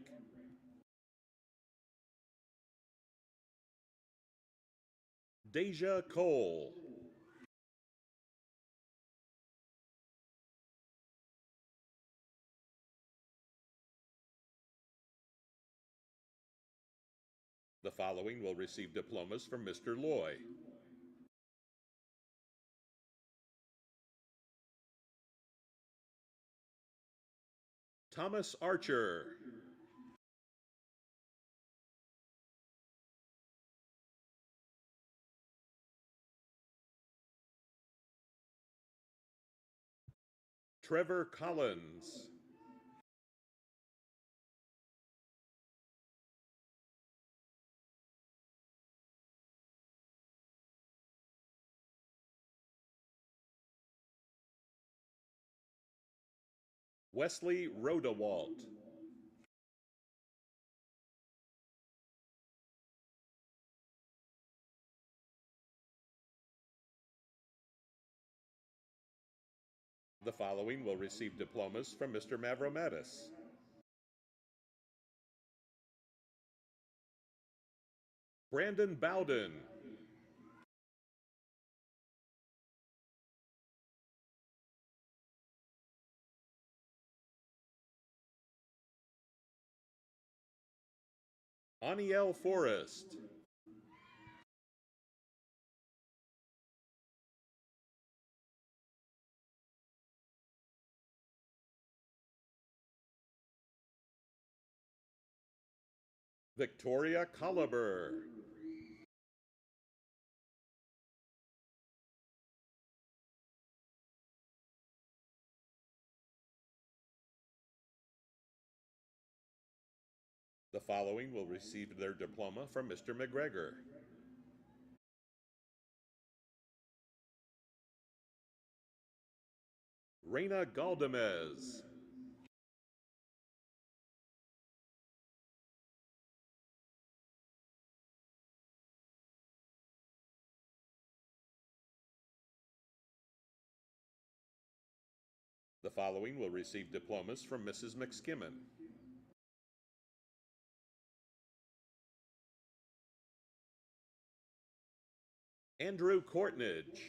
Deja Cole. The following will receive diplomas from Mr. Loy. Thomas Archer. Trevor Collins. Wesley Rodewalt. The following will receive diplomas from Mr. Mavromatis. Brandon Bowden. Aniel Forrest. Victoria Colliber. The following will receive their diploma from Mr. McGregor. Reina Galdamez. The following will receive diplomas from Mrs. McSkimmon. Andrew Courtnage.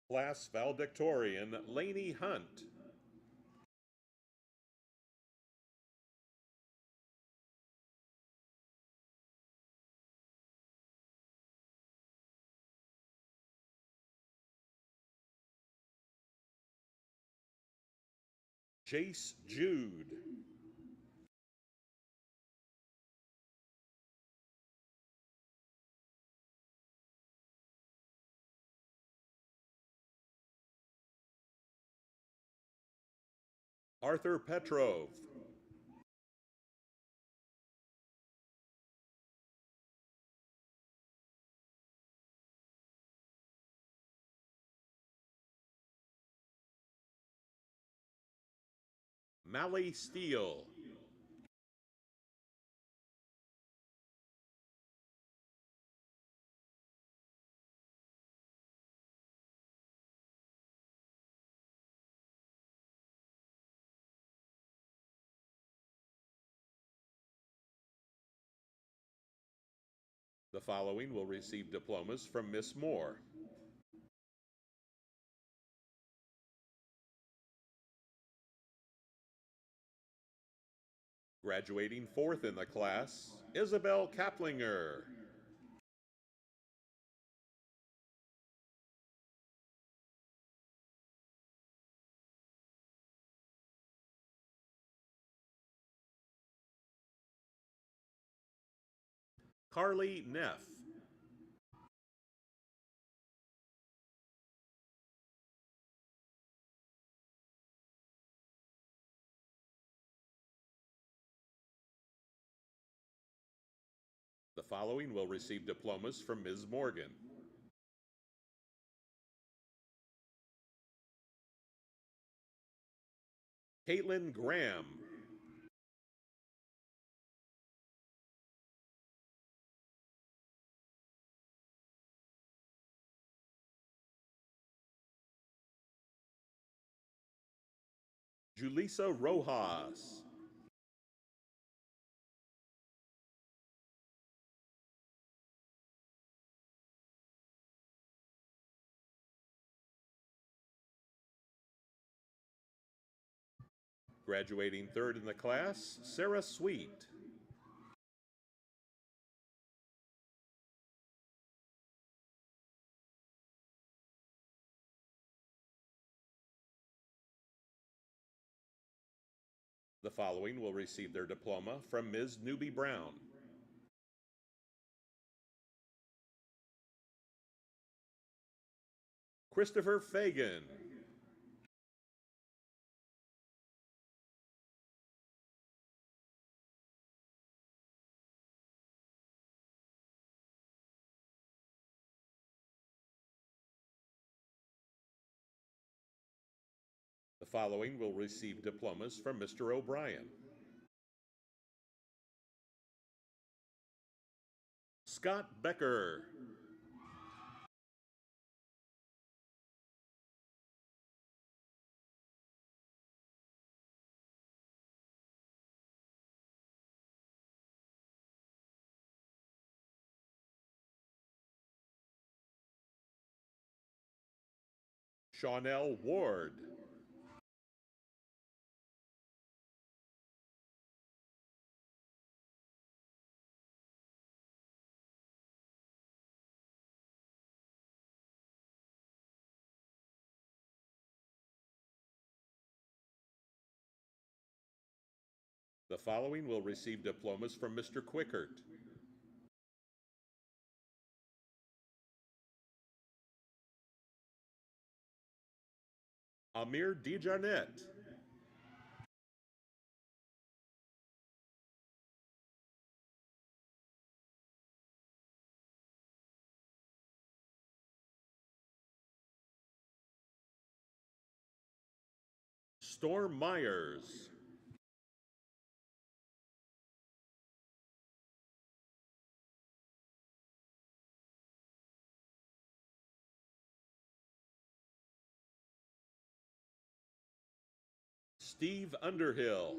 Class Valedictorian Lainey Hunt. Jace Jude. Arthur Petrov. Mally Steele. The following will receive diplomas from Miss Moore. Graduating fourth in the class, Isabel Kaplinger. Carly Neff. The following will receive diplomas from Ms. Morgan. Caitlin Graham. Julissa Rojas. Graduating third in the class, Sarah Sweet. The following will receive their diploma from Ms. Newby Brown. Christopher Fagan. The following will receive diplomas from Mr. O'Brien. Scott Becker. Shawnell Ward. The following will receive diplomas from Mr. Quickert. Amir DeJarnette. Storm Myers. Steve Underhill.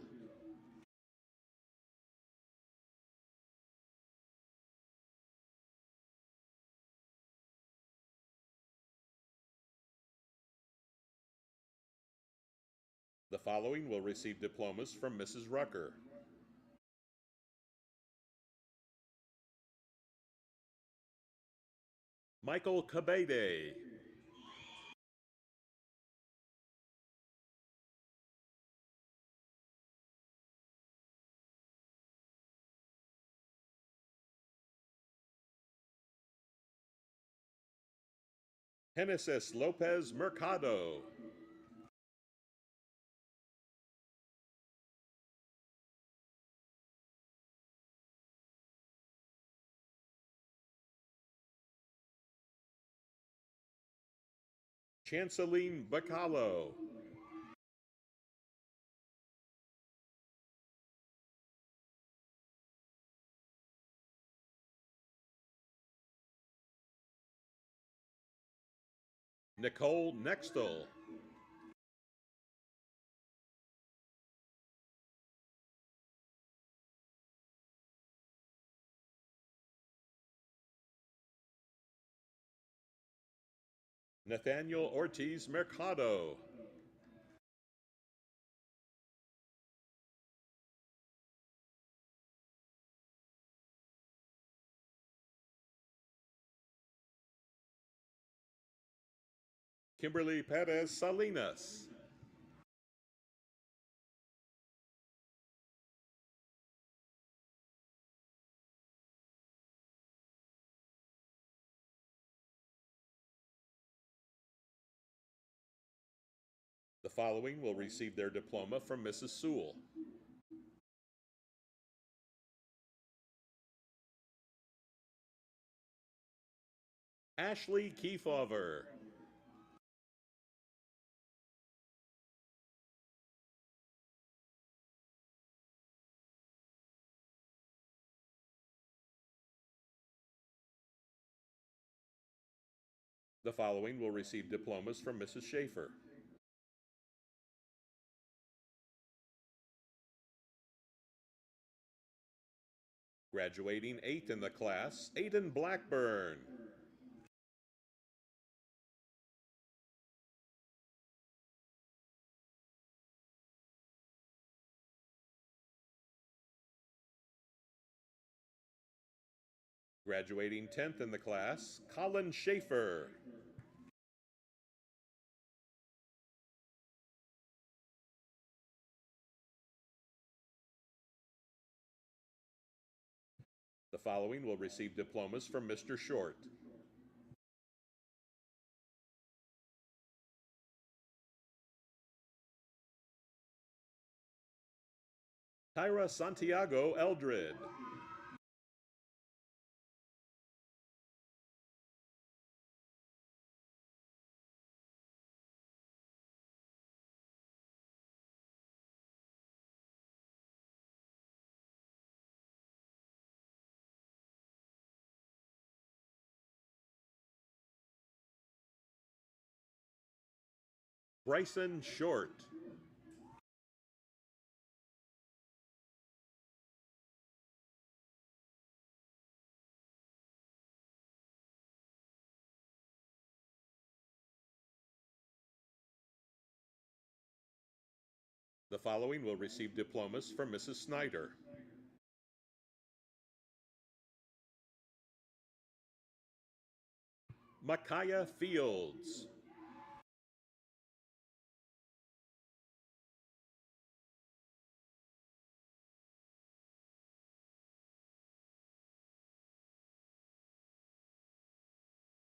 The following will receive diplomas from Mrs. Rucker. Michael Cabede. Genesis Lopez Mercado. Chanceline Bacallo. Nicole Nextel. Nathaniel Ortiz Mercado. Kimberly Perez Salinas. The following will receive their diploma from Mrs. Sewell. Ashley Kiefover. The following will receive diplomas from Mrs. Schaefer. Graduating 8th in the class, Aiden Blackburn. Graduating 10th in the class, Colin Schaefer. The following will receive diplomas from Mr. Short. Tyra Santiago Eldred. Bryson Short. The following will receive diplomas from Mrs. Snyder. Micaiah Fields.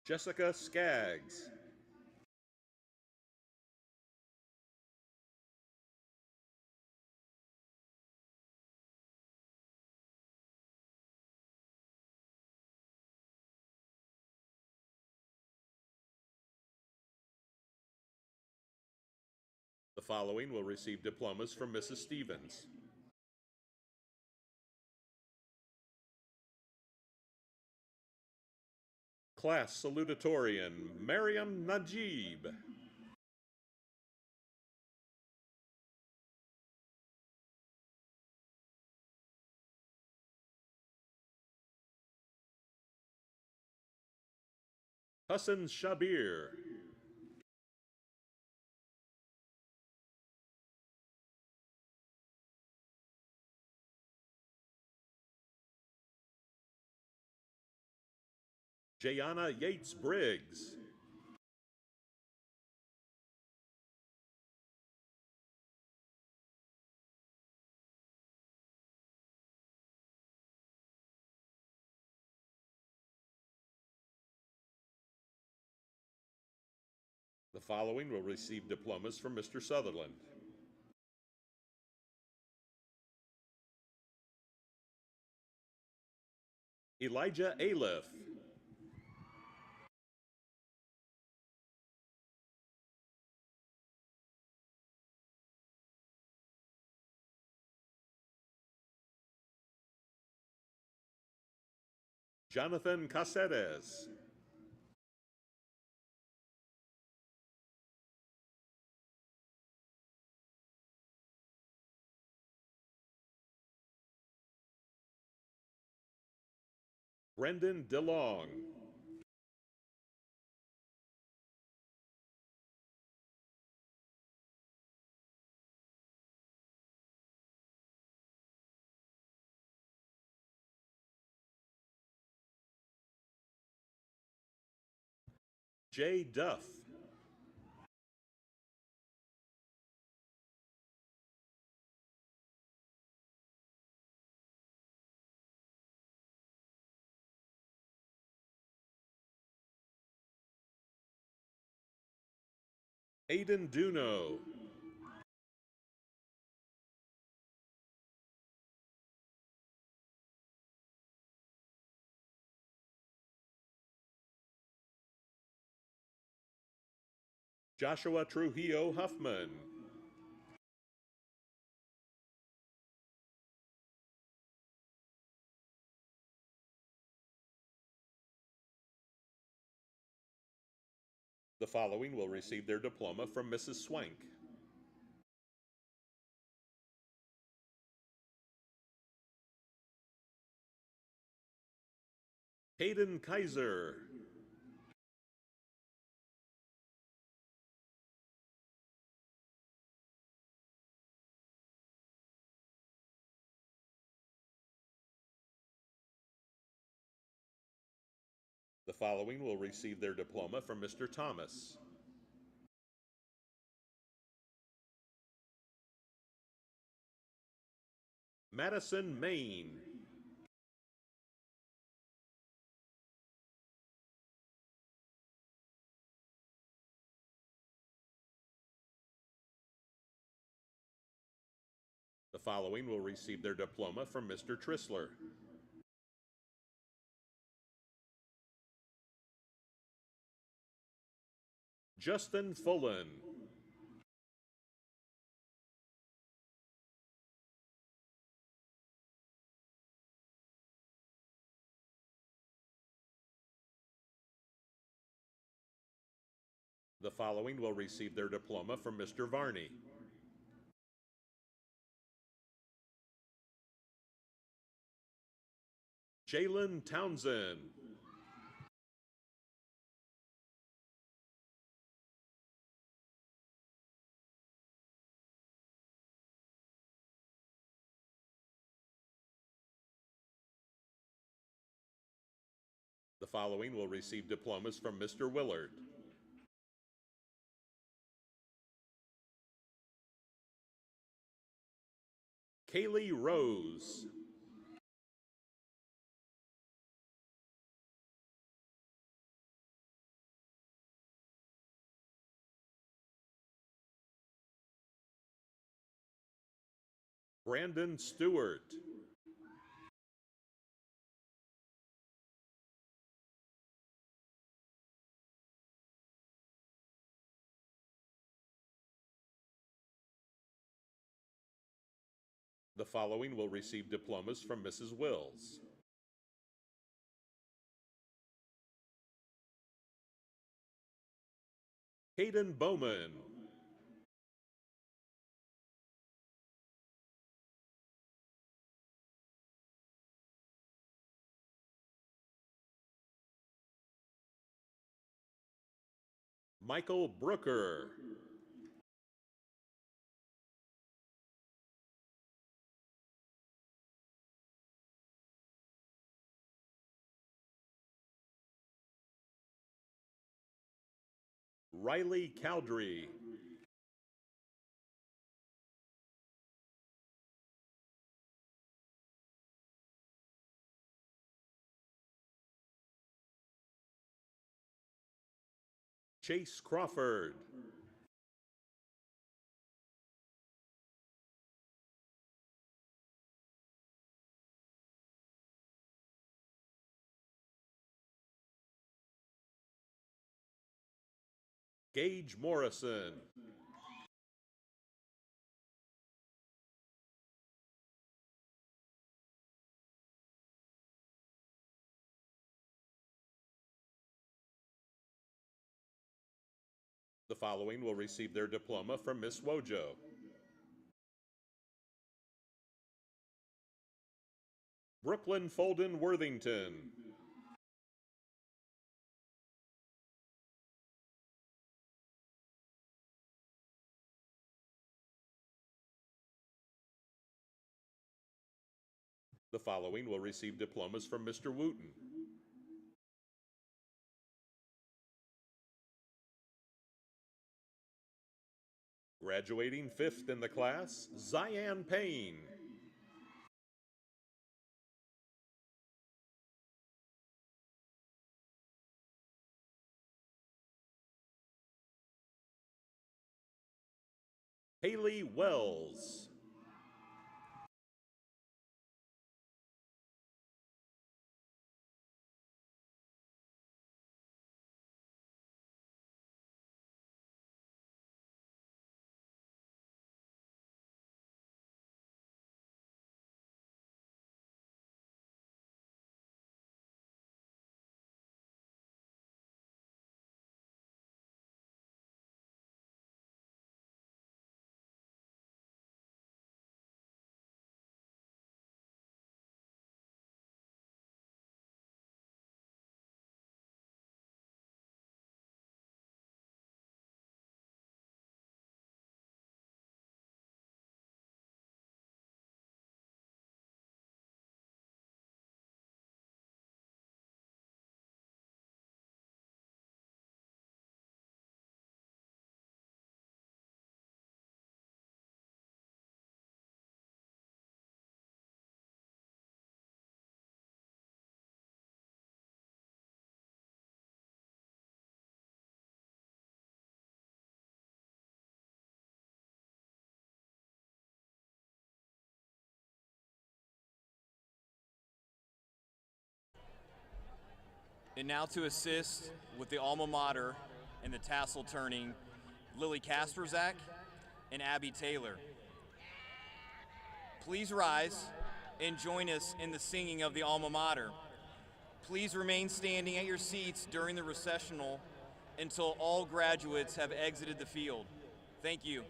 Jessica Skaggs. The following will receive diplomas from Mrs. Stevens. Class Salutatorian, Mariam Najib. Hassan Shabir. Jayana Yates Briggs. The following will receive diplomas from Mr. Sutherland. Elijah Aliff. Jonathan Caceres. Brendan DeLong. Jay Duff. Aiden Duno. Joshua Trujillo Huffman. The following will receive their diploma from Mrs. Swank. Hayden Kaiser. The following will receive their diploma from Mr. Thomas. Madison, Maine. The following will receive their diploma from Mr. Trissler. Justin Fullen. The following will receive their diploma from Mr. Varney. Jalen Townsend. The following will receive diplomas from Mr. Willard. Kaylee Rose. Brandon Stewart. The following will receive diplomas from Mrs. Wills. Hayden Bowman. Michael Brooker. Riley Cowdrey. Chase Crawford. Gage Morrison. The following will receive their diploma from Miss Wojo. Brooklyn Folden Worthington. The following will receive diplomas from Mr. Wooten. Graduating 5th in the class, Zian Payne. Haley Wells. And now to assist with the alma mater and the tassel turning, Lily Kasperzak and Abby Taylor. Please rise and join us in the singing of the alma mater. Please remain standing at your seats during the recessional until all graduates have exited the field. Thank you.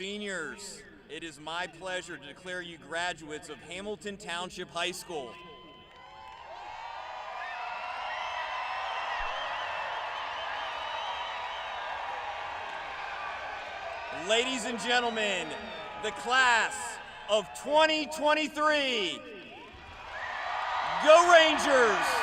Seniors, it is my pleasure to declare you graduates of Hamilton Township High School. Ladies and gentlemen, the class of 2023. Go Rangers!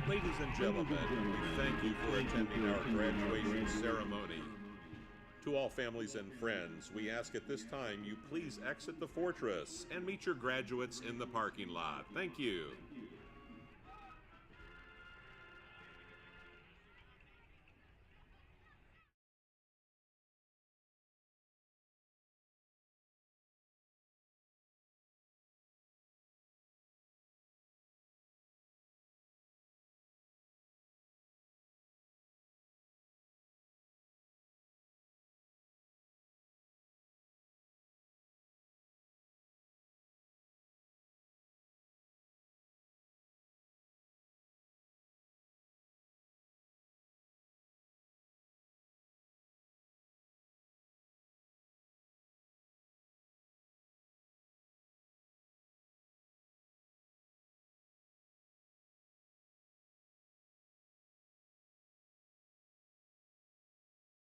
Ladies and gentlemen, we thank you for attending our graduation ceremony. To all families and friends, we ask at this time you please exit the fortress and meet your graduates in the parking lot. Thank you.